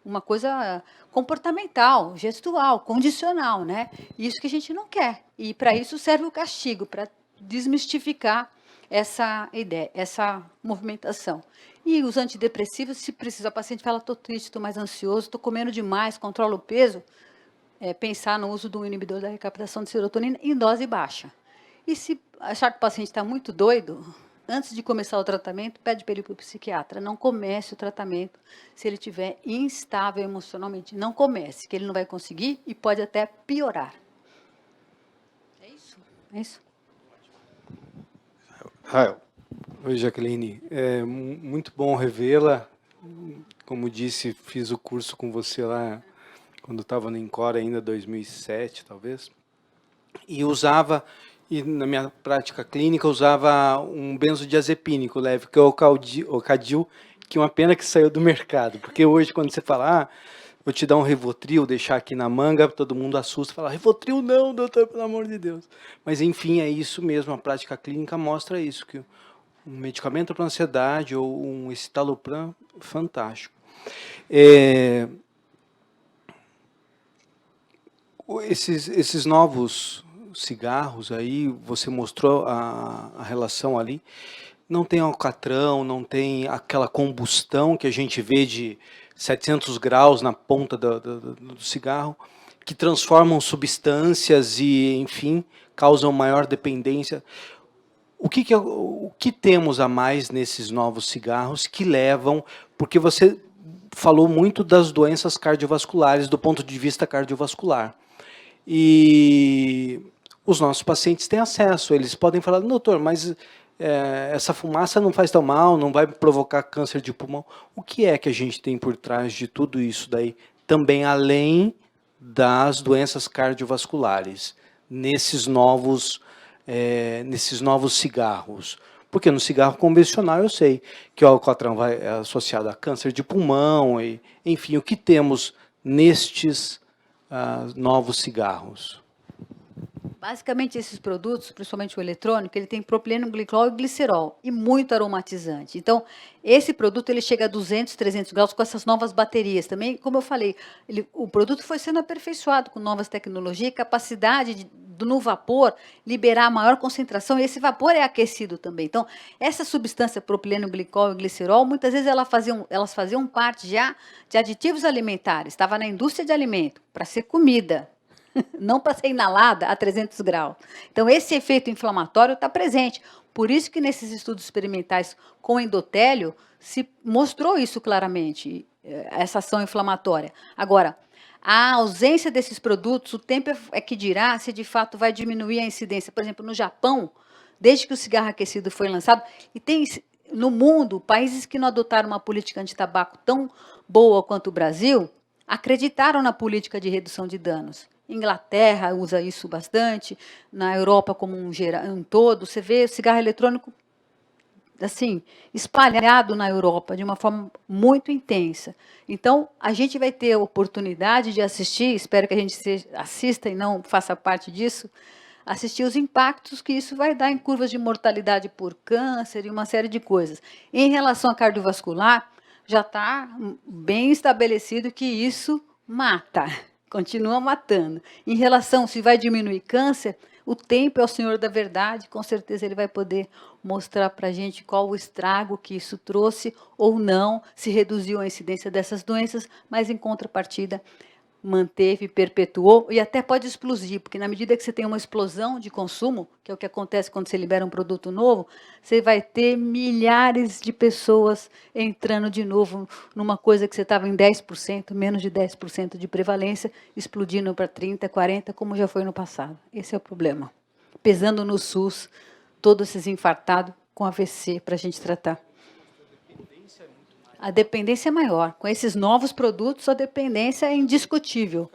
uma coisa comportamental, gestual, condicional, né? Isso que a gente não quer. E para isso serve o castigo, para desmistificar essa ideia, essa movimentação. E os antidepressivos, se precisa, o paciente fala, estou triste, estou mais ansioso, estou comendo demais, controlo o peso, pensar no uso do inibidor da recaptação de serotonina em dose baixa. E se achar que o paciente está muito doido, antes de começar o tratamento, pede para ele ir para o psiquiatra. Não comece o tratamento se ele estiver instável emocionalmente. Não comece, que ele não vai conseguir e pode até piorar. É isso? É isso. Rael. Oi, Jaqueline. É muito bom revê-la. Como disse, fiz o curso com você lá quando estava no Encore ainda, 2007, talvez. E na minha prática clínica, usava um benzodiazepínico leve, que é o Ocadil, que é uma pena que saiu do mercado. Porque hoje, quando você fala, vou te dar um Rivotril, deixar aqui na manga, todo mundo assusta, fala, Rivotril não, doutor, pelo amor de Deus. Mas, enfim, é isso mesmo, a prática clínica mostra isso, que um medicamento para ansiedade ou um escitalopram, fantástico. Esses novos cigarros aí, você mostrou a relação ali, não tem alcatrão, não tem aquela combustão que a gente vê de 700 graus na ponta do cigarro, que transformam substâncias e, enfim, causam maior dependência. O que temos a mais nesses novos cigarros que levam... Porque você falou muito das doenças cardiovasculares, do ponto de vista cardiovascular. E os nossos pacientes têm acesso, eles podem falar, doutor, mas essa fumaça não faz tão mal, não vai provocar câncer de pulmão. O que é que a gente tem por trás de tudo isso daí? Também além das doenças cardiovasculares, nesses novos cigarros. Porque no cigarro convencional eu sei que o alcatrão é associado a câncer de pulmão, e, enfim, o que temos nestes novos cigarros? Basicamente, esses produtos, principalmente o eletrônico, ele tem propileno glicol e glicerol, e muito aromatizante. Então, esse produto ele chega a 200, 300 graus com essas novas baterias. Também, como eu falei, o produto foi sendo aperfeiçoado com novas tecnologias, capacidade no vapor liberar maior concentração, e esse vapor é aquecido também. Então, essa substância propileno glicol e glicerol, muitas vezes elas faziam parte já de aditivos alimentares, estava na indústria de alimento, para ser comida, não para ser inalada a 300 graus. Então, esse efeito inflamatório está presente. Por isso que nesses estudos experimentais com endotélio se mostrou isso claramente, essa ação inflamatória. Agora, a ausência desses produtos, o tempo é que dirá se de fato vai diminuir a incidência. Por exemplo, no Japão, desde que o cigarro aquecido foi lançado, e tem no mundo países que não adotaram uma política anti-tabaco tão boa quanto o Brasil, acreditaram na política de redução de danos. Inglaterra usa isso bastante, na Europa como um todo, você vê o cigarro eletrônico assim, espalhado na Europa de uma forma muito intensa. Então, a gente vai ter a oportunidade de assistir, espero que a gente assista e não faça parte disso, assistir os impactos que isso vai dar em curvas de mortalidade por câncer e uma série de coisas. Em relação à cardiovascular, já está bem estabelecido que isso mata. continua matando. Em relação se vai diminuir câncer, o tempo é o senhor da verdade, com certeza ele vai poder mostrar para a gente qual o estrago que isso trouxe ou não, se reduziu a incidência dessas doenças, mas em contrapartida manteve, perpetuou e até pode explodir, porque na medida que você tem uma explosão de consumo, que é o que acontece quando você libera um produto novo, você vai ter milhares de pessoas entrando de novo numa coisa que você estava em 10%, menos de 10% de prevalência, explodindo para 30%, 40%, como já foi no passado. Esse é o problema. Pesando no SUS, todos esses infartados com AVC para a gente tratar. A dependência é maior. Com esses novos produtos, a dependência é indiscutível.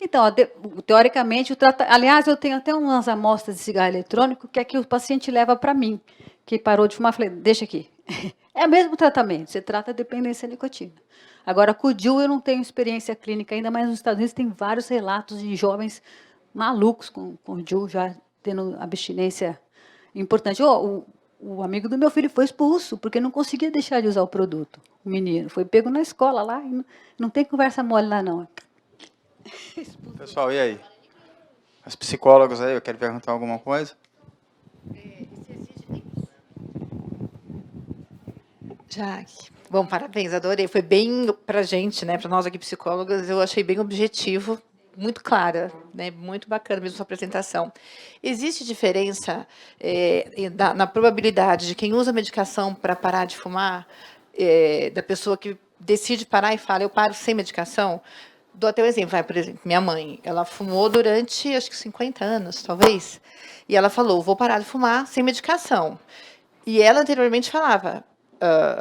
Então, teoricamente, aliás, eu tenho até umas amostras de cigarro eletrônico que é que o paciente leva para mim, que parou de fumar, falei, deixa aqui. É o mesmo tratamento, você trata a dependência à nicotina. Agora, com o DIU eu não tenho experiência clínica ainda, mas nos Estados Unidos tem vários relatos de jovens malucos com o DIU já tendo abstinência importante. O amigo do meu filho foi expulso, porque não conseguia deixar de usar o produto. O menino foi pego na escola lá, e não tem conversa mole lá, não. Pessoal, e aí? As psicólogas aí, eu quero perguntar alguma coisa? Jaque. Bom, parabéns, adorei. Foi bem para a gente, né, para nós aqui psicólogas, eu achei bem objetivo, muito clara, né, muito bacana mesmo sua apresentação. Existe diferença na probabilidade de quem usa medicação para parar de fumar, da pessoa que decide parar e fala, eu paro sem medicação? Dou até um exemplo, por exemplo, minha mãe, ela fumou durante, acho que 50 anos, talvez, e ela falou, vou parar de fumar sem medicação. E ela anteriormente falava,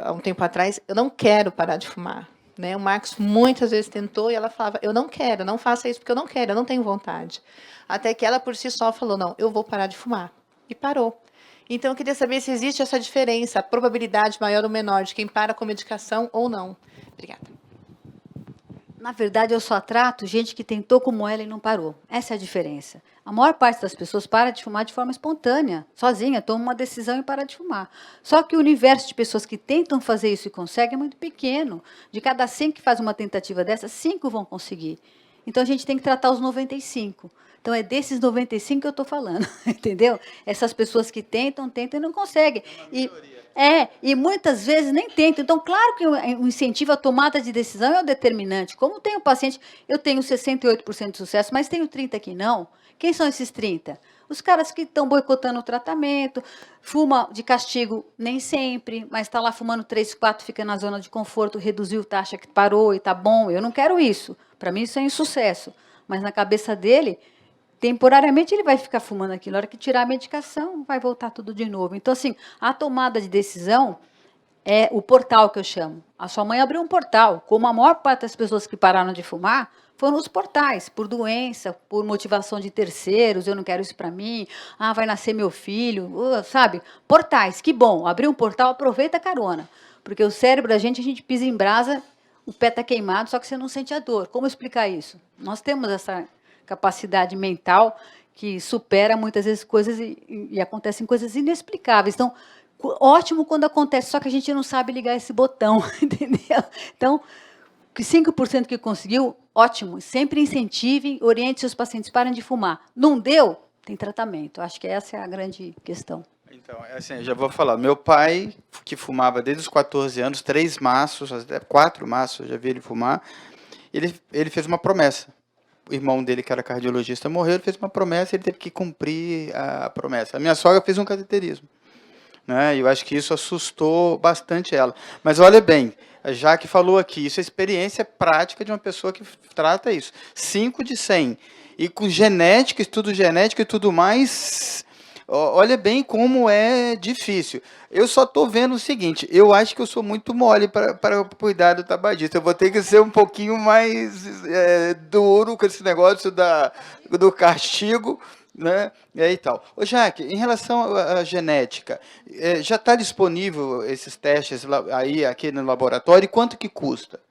há um tempo atrás, eu não quero parar de fumar. Né? O Marcos muitas vezes tentou e ela falava, eu não quero, não faça isso porque eu não quero, eu não tenho vontade. Até que ela por si só falou, não, eu vou parar de fumar. E parou. Então, eu queria saber se existe essa diferença, a probabilidade maior ou menor de quem para com medicação ou não. Obrigada. Na verdade, eu só trato gente que tentou como ela e não parou. Essa é a diferença. A maior parte das pessoas para de fumar de forma espontânea, sozinha, toma uma decisão e para de fumar. Só que o universo de pessoas que tentam fazer isso e conseguem é muito pequeno. De cada 100 que faz uma tentativa dessa, 5 vão conseguir. Então, a gente tem que tratar os 95. Então, é desses 95 que eu estou falando, entendeu? Essas pessoas que tentam e não conseguem. E muitas vezes nem tentam. Então, claro que o incentivo à tomada de decisão é o determinante. Como tem o paciente, eu tenho 68% de sucesso, mas tenho 30% que não. Quem são esses 30%? Os caras que estão boicotando o tratamento, fuma de castigo nem sempre, mas está lá fumando 3, 4, fica na zona de conforto, reduziu taxa que parou e está bom. Eu não quero isso. Para mim, isso é insucesso. Mas na cabeça dele, temporariamente ele vai ficar fumando aquilo. Na hora que tirar a medicação, vai voltar tudo de novo. Então, assim, a tomada de decisão é o portal que eu chamo. A sua mãe abriu um portal. Como a maior parte das pessoas que pararam de fumar foram os portais, por doença, por motivação de terceiros, eu não quero isso para mim, vai nascer meu filho, sabe? Portais, que bom. Abriu um portal, aproveita a carona. Porque o cérebro, a gente pisa em brasa, o pé está queimado, só que você não sente a dor. Como explicar isso? Nós temos essa capacidade mental que supera muitas vezes coisas e acontecem coisas inexplicáveis. Então, ótimo quando acontece, só que a gente não sabe ligar esse botão, entendeu? Então, 5% que conseguiu, ótimo. Sempre incentive, oriente seus pacientes, parem de fumar. Não deu? Tem tratamento. Acho que essa é a grande questão. Então, assim, eu já vou falar. Meu pai, que fumava desde os 14 anos, 3 maços, até 4 maços, eu já vi ele fumar, ele fez uma promessa. O irmão dele, que era cardiologista, morreu, ele fez uma promessa e ele teve que cumprir a promessa. A minha sogra fez um cateterismo. Né? E eu acho que isso assustou bastante ela. Mas olha bem, já que falou aqui, isso é experiência prática de uma pessoa que trata isso. 5 de 100. E com genética, estudo genético e tudo mais, olha bem como é difícil. Eu só estou vendo o seguinte, eu acho que eu sou muito mole para cuidar do tabagista. Eu vou ter que ser um pouquinho mais duro com esse negócio do castigo, né? E tal. Ô, Jaque, em relação à genética, já está disponível esses testes aí aqui no laboratório? E quanto que custa?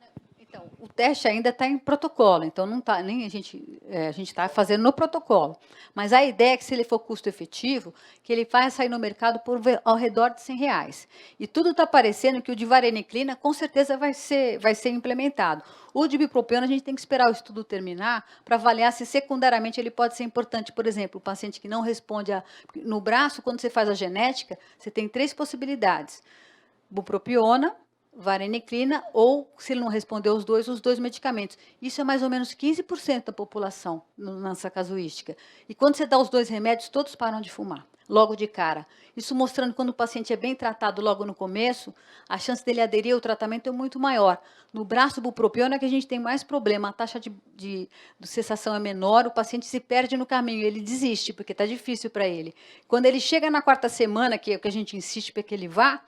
Então, teste ainda está em protocolo, então não tá, nem a gente está fazendo no protocolo. Mas a ideia é que, se ele for custo efetivo, que ele vai sair no mercado por ao redor de R$100. E tudo está parecendo que o de vareniclina, com certeza, vai ser implementado. O de bupropiona, a gente tem que esperar o estudo terminar para avaliar se secundariamente ele pode ser importante. Por exemplo, o paciente que não responde no braço, quando você faz a genética, você tem 3 possibilidades: bupropiona, vareniclina, ou, se ele não responder os dois medicamentos. Isso é mais ou menos 15% da população nessa casuística. E quando você dá os 2 remédios, todos param de fumar, logo de cara. Isso mostrando que, quando o paciente é bem tratado logo no começo, a chance dele aderir ao tratamento é muito maior. No braço bupropiona é que a gente tem mais problema, a taxa de cessação é menor, o paciente se perde no caminho, ele desiste, porque está difícil para ele. Quando ele chega na 4ª semana, que é o que a gente insiste para que ele vá,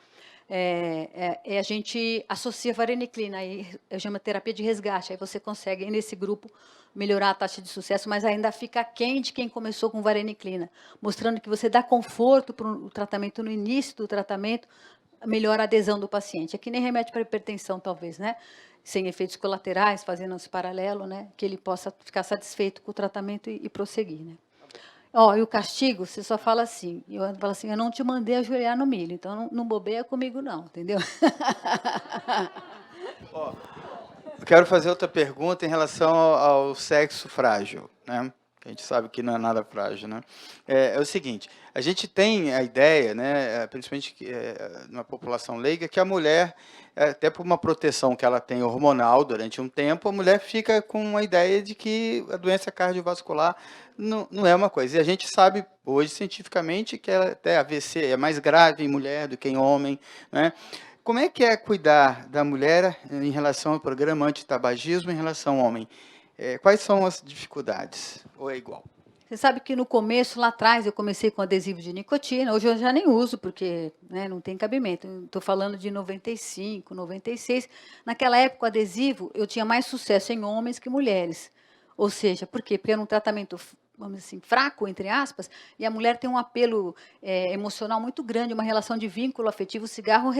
a gente associa vareniclina, aí chama terapia de resgate, aí você consegue, nesse grupo, melhorar a taxa de sucesso, mas ainda fica aquém de quem começou com vareniclina, mostrando que você dá conforto para o tratamento no início do tratamento, melhora a adesão do paciente. É que nem remédio para hipertensão, talvez, né? Sem efeitos colaterais, fazendo esse paralelo, né? Que ele possa ficar satisfeito com o tratamento e prosseguir, né? E o castigo, você só fala assim, eu não te mandei ajoelhar no milho, então não bobeia comigo não, entendeu? Eu quero fazer outra pergunta em relação ao sexo frágil, né? A gente sabe que não é nada frágil, né? É o seguinte, a gente tem a ideia, né, principalmente na população leiga, que a mulher, até por uma proteção que ela tem hormonal durante um tempo, a mulher fica com a ideia de que a doença cardiovascular não é uma coisa. E a gente sabe hoje, cientificamente, que até AVC é mais grave em mulher do que em homem, né? Como é que é cuidar da mulher em relação ao programa antitabagismo em relação ao homem? Quais são as dificuldades? Ou é igual? Você sabe que no começo, lá atrás, eu comecei com adesivo de nicotina, hoje eu já nem uso, porque, né, não tem cabimento. Estou falando de 95, 96. Naquela época, o adesivo, eu tinha mais sucesso em homens que mulheres. Ou seja, por quê? Porque era um tratamento, vamos dizer assim, fraco, entre aspas, e a mulher tem um apelo emocional muito grande, uma relação de vínculo afetivo. O cigarro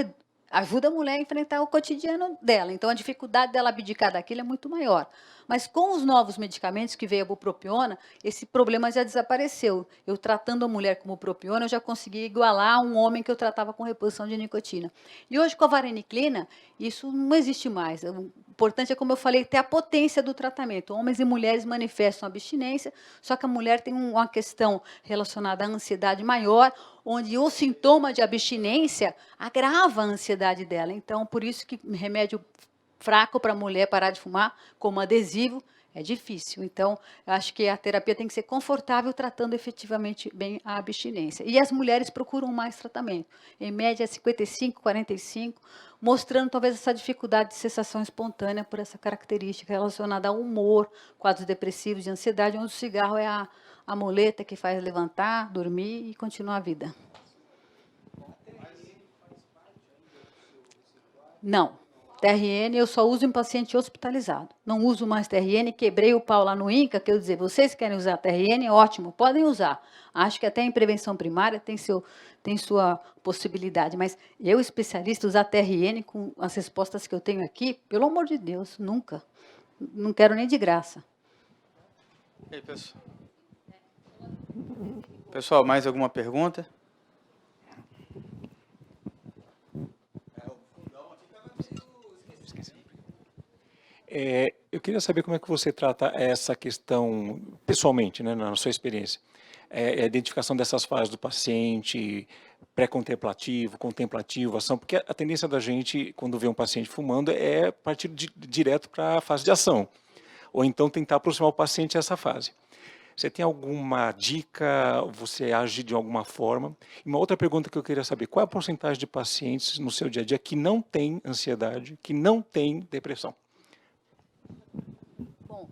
ajuda a mulher a enfrentar o cotidiano dela. Então, a dificuldade dela abdicar daquilo é muito maior. Mas, com os novos medicamentos que veio a bupropiona, esse problema já desapareceu. Eu, tratando a mulher como bupropiona, eu já consegui igualar um homem que eu tratava com reposição de nicotina. E hoje, com a vareniclina, isso não existe mais. O importante é, como eu falei, ter a potência do tratamento. Homens e mulheres manifestam abstinência, só que a mulher tem uma questão relacionada à ansiedade maior, onde o sintoma de abstinência agrava a ansiedade dela. Então, por isso que remédio fraco para a mulher parar de fumar, como adesivo, é difícil. Então, eu acho que a terapia tem que ser confortável, tratando efetivamente bem a abstinência. E as mulheres procuram mais tratamento. Em média, 55, 45, mostrando talvez essa dificuldade de cessação espontânea por essa característica relacionada ao humor, quadros depressivos, de ansiedade, onde o cigarro é a muleta que faz levantar, dormir e continuar a vida. Não. TRN eu só uso em paciente hospitalizado. Não uso mais TRN, quebrei o pau lá no INCA, que eu dizer, vocês querem usar TRN, ótimo, podem usar. Acho que até em prevenção primária tem sua possibilidade, mas eu, especialista, usar TRN com as respostas que eu tenho aqui, pelo amor de Deus, nunca. Não quero nem de graça. E aí, pessoal? Pessoal, mais alguma pergunta? Eu queria saber como é que você trata essa questão pessoalmente, né, na sua experiência. A identificação dessas fases do paciente, pré-contemplativo, contemplativo, ação, porque a tendência da gente, quando vê um paciente fumando, é partir direto para a fase de ação, ou então tentar aproximar o paciente a essa fase. Você tem alguma dica? Você age de alguma forma? E uma outra pergunta que eu queria saber, qual é a porcentagem de pacientes no seu dia a dia que não tem ansiedade, que não tem depressão? Bom,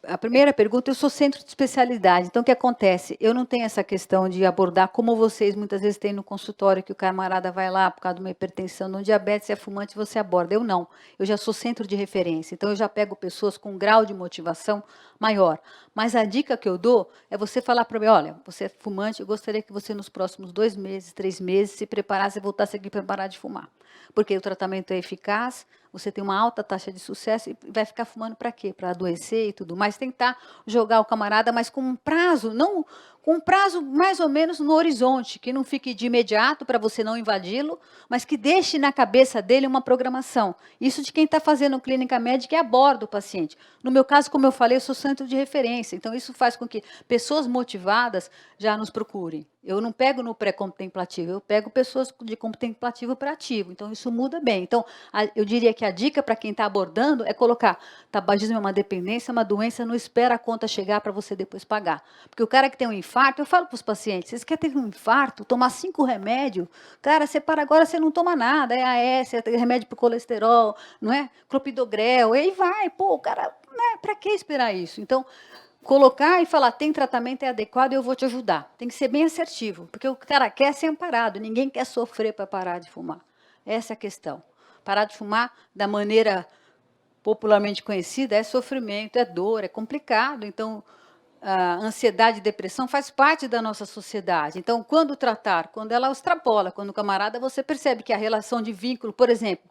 a primeira pergunta, eu sou centro de especialidade, então o que acontece? Eu não tenho essa questão de abordar como vocês muitas vezes têm no consultório, que o camarada vai lá por causa de uma hipertensão, de um diabetes, é fumante, você aborda. Eu não, eu já sou centro de referência, então eu já pego pessoas com um grau de motivação maior. Mas a dica que eu dou é você falar para mim, olha, você é fumante, eu gostaria que você nos próximos 2 meses, 3 meses, se preparasse e voltasse aqui para parar de fumar. porque o tratamento é eficaz, você tem uma alta taxa de sucesso e vai ficar fumando para quê? Para adoecer e tudo mais. Tentar jogar o camarada, mas com um prazo, não com um prazo mais ou menos no horizonte, que não fique de imediato para você não invadi-lo, mas que deixe na cabeça dele uma programação. Isso de quem está fazendo clínica médica e aborda o paciente. No meu caso, como eu falei, eu sou centro de referência, então isso faz com que pessoas motivadas já nos procurem. Eu não pego no pré-contemplativo, eu pego pessoas de contemplativo para ativo, então isso muda bem. Então, eu diria que a dica para quem está abordando é colocar: tabagismo é uma dependência, uma doença, não espera a conta chegar para você depois pagar. Porque o cara que tem um infarto, eu falo para os pacientes: vocês querem ter um infarto, tomar 5 remédios? Cara, você para agora, você não toma nada, é AS, é remédio para o colesterol, não é? Clopidogrel, e aí vai, pô, o cara, né, para que esperar isso? Então, colocar e falar, tem tratamento, é adequado, eu vou te ajudar. Tem que ser bem assertivo, porque o cara quer ser amparado, ninguém quer sofrer para parar de fumar. Essa é a questão. Parar de fumar, da maneira popularmente conhecida, é sofrimento, é dor, é complicado. Então, a ansiedade e depressão faz parte da nossa sociedade. Então, quando tratar, quando ela extrapola, quando o camarada, você percebe que a relação de vínculo, por exemplo,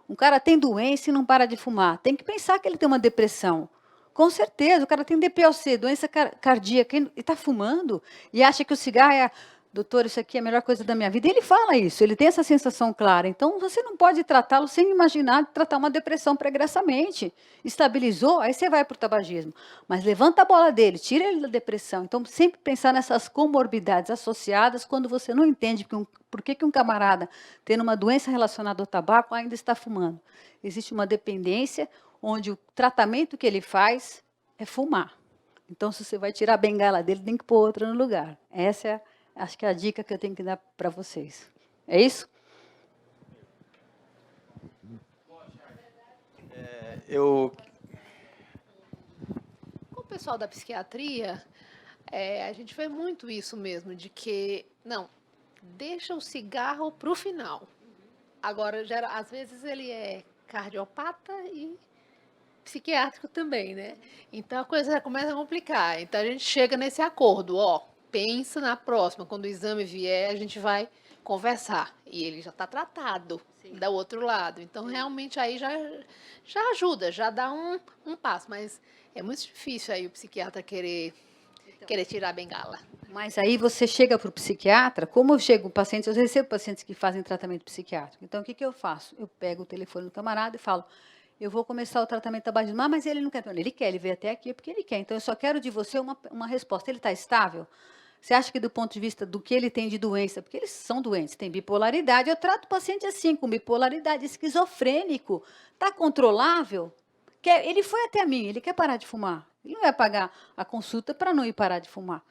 um cara tem doença e não para de fumar, tem que pensar que ele tem uma depressão. Com certeza, o cara tem DPOC, doença cardíaca, e está fumando, e acha que o cigarro é, doutor, isso aqui é a melhor coisa da minha vida. E ele fala isso, ele tem essa sensação clara. Então, você não pode tratá-lo sem imaginar tratar uma depressão pregressamente. Estabilizou, aí você vai para o tabagismo. Mas levanta a bola dele, tira ele da depressão. Então, sempre pensar nessas comorbidades associadas quando você não entende por que um camarada, tendo uma doença relacionada ao tabaco, ainda está fumando. Existe uma dependência onde o tratamento que ele faz é fumar. Então, se você vai tirar a bengala dele, tem que pôr outra no lugar. Essa é, acho que é a dica que eu tenho que dar para vocês. É isso? Com o pessoal da psiquiatria, a gente vê muito isso mesmo, de que, não, deixa o cigarro para o final. Agora, às vezes, ele é cardiopata e psiquiátrico também, né? Então, a coisa já começa a complicar. Então, a gente chega nesse acordo, ó, pensa na próxima, quando o exame vier, a gente vai conversar. E ele já está tratado do outro lado. Então, realmente, aí já ajuda, já dá um passo. Mas é muito difícil aí o psiquiatra querer tirar a bengala. Mas aí você chega para o psiquiatra, como eu chego pacientes, eu recebo pacientes que fazem tratamento psiquiátrico. Então, o que eu faço? Eu pego o telefone do camarada e falo: eu vou começar o tratamento da tabagismo. Mas ele não quer. Ele quer, ele veio até aqui porque ele quer. Então, eu só quero de você uma resposta. Ele está estável? Você acha que, do ponto de vista do que ele tem de doença, porque eles são doentes, tem bipolaridade, eu trato o paciente assim, com bipolaridade, esquizofrênico, está controlável? Ele foi até mim, ele quer parar de fumar. Ele não vai pagar a consulta para não ir parar de fumar.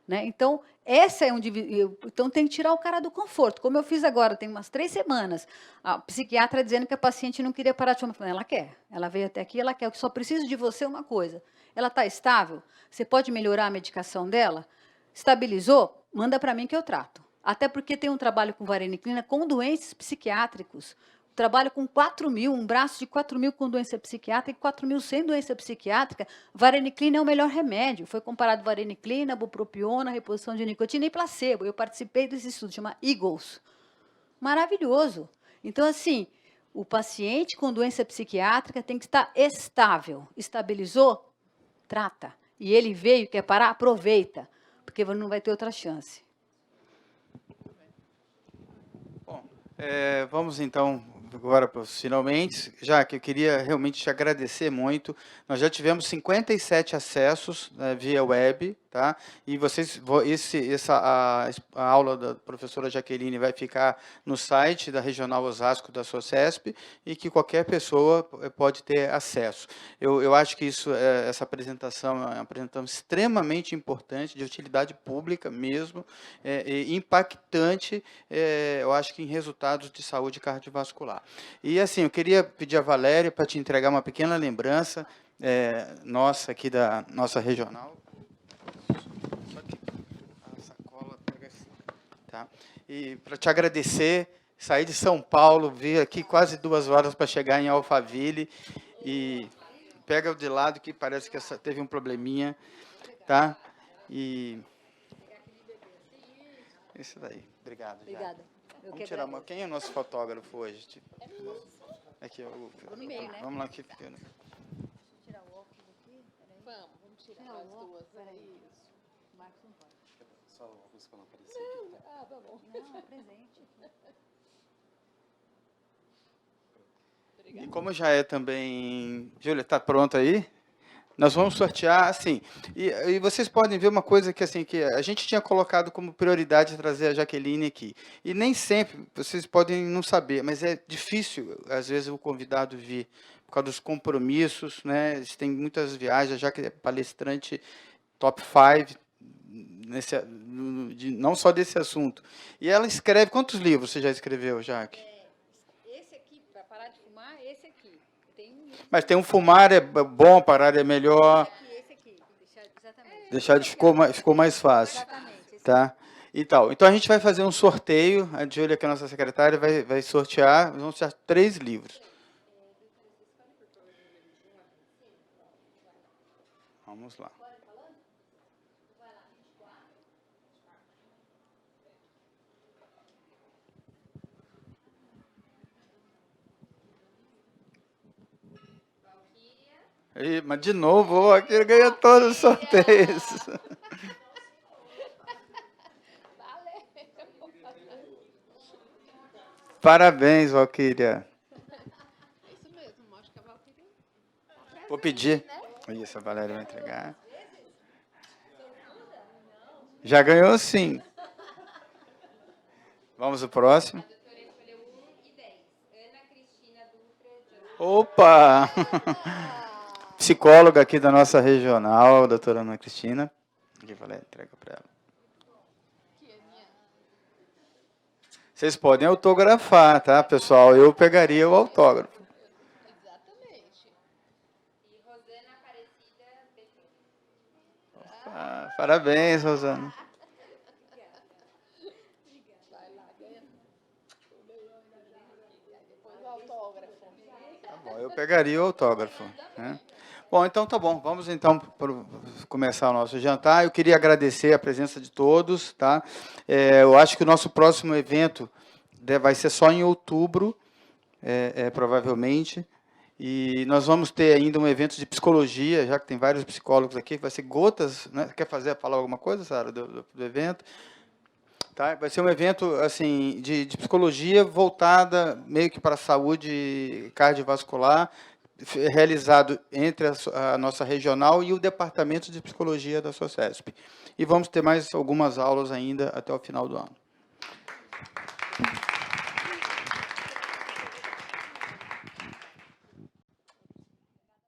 Né? Então, então, tem que tirar o cara do conforto. Como eu fiz agora, tem umas 3 semanas, a psiquiatra dizendo que a paciente não queria parar de fumar. Ela quer, ela veio até aqui, ela quer. Eu só preciso de você uma coisa. Ela está estável? Você pode melhorar a medicação dela? Estabilizou? Manda para mim que eu trato. Até porque tem um trabalho com vareniclina com doentes psiquiátricos. Trabalho com 4.000, um braço de 4.000 com doença psiquiátrica e 4.000 sem doença psiquiátrica. Vareniclina é o melhor remédio. Foi comparado vareniclina, bupropiona, reposição de nicotina e placebo. Eu participei desse estudo, chama Eagles. Maravilhoso. Então, assim, o paciente com doença psiquiátrica tem que estar estável. Estabilizou? Trata. E ele veio, quer parar? Aproveita, porque não vai ter outra chance. Bom, vamos então agora para os finalmente, já que eu queria realmente te agradecer muito. Nós já tivemos 57 acessos via web, tá? E vocês, a aula da professora Jaqueline vai ficar no site da Regional Osasco da SOCESP e que qualquer pessoa pode ter acesso. Eu acho que essa apresentação é uma apresentação extremamente importante, de utilidade pública mesmo, e impactante, eu acho que em resultados de saúde cardiovascular. E assim, eu queria pedir a Valéria para te entregar uma pequena lembrança nossa aqui da nossa regional. Só que a sacola pega assim, tá? E para te agradecer, saí de São Paulo, vir aqui quase 2 horas para chegar em Alphaville e pega o de lado que parece que teve um probleminha, tá? E isso daí. Obrigado. Obrigada. Eu Vamos que tirar uma. agradeço. Quem é o nosso fotógrafo hoje? Aqui, No meio, né? vamos lá aqui. Fica. Tirar o óculos aqui, peraí. Vamos tirar Tirar as o óculos, duas. peraí. Isso. Marcos não pode. Só o óculos para não aparecer aqui. Ah, tá bom. Não, é presente. E como já é também... Júlia, está pronto aí? Nós vamos sortear, assim, e vocês podem ver uma coisa que, assim, que a gente tinha colocado como prioridade trazer a Jaqueline aqui. E nem sempre, vocês podem não saber, mas é difícil, às vezes, o convidado vir, por causa dos compromissos, né? Eles têm muitas viagens, a Jaque é palestrante top 5, não só desse assunto. E ela escreve, quantos livros você já escreveu, Jaque? Esse aqui, para parar de fumar, esse aqui. Tem um Mas tem um fumar é bom, parar é melhor. esse aqui. Exatamente. Deixar de ficou mais fácil, Exatamente. Esse tá? E tal. Então a gente vai fazer um sorteio. A Júlia, que é a nossa secretária, vai sortear. Vamos sortear 3 livros. Vamos lá. Mas de novo, aqui ganha todos os sorteios. Parabéns, Valquíria. Isso mesmo, acho que a Valquíria. Vou pedir. Isso, a Valéria vai entregar. Já ganhou, sim. Vamos ao próximo. Opa! Psicóloga aqui da nossa regional, doutora Ana Cristina. Aqui, Valéria, entrega para ela. Vocês podem autografar, tá, pessoal? Eu pegaria o autógrafo. Exatamente. Opa, parabéns, Rosana. Depois o autógrafo. Tá bom, eu pegaria o autógrafo, né? Bom, então tá bom. Vamos então começar o nosso jantar. Eu queria agradecer a presença de todos, tá? Eu acho que o nosso próximo evento vai ser só em outubro, provavelmente. E nós vamos ter ainda um evento de psicologia, já que tem vários psicólogos aqui, que vai ser Gotas, né? Quer falar alguma coisa, Sara, do evento? Tá? Vai ser um evento assim de psicologia voltada meio que para a saúde cardiovascular, realizado entre a nossa regional e o departamento de psicologia da SOCESP. E vamos ter mais algumas aulas ainda até o final do ano.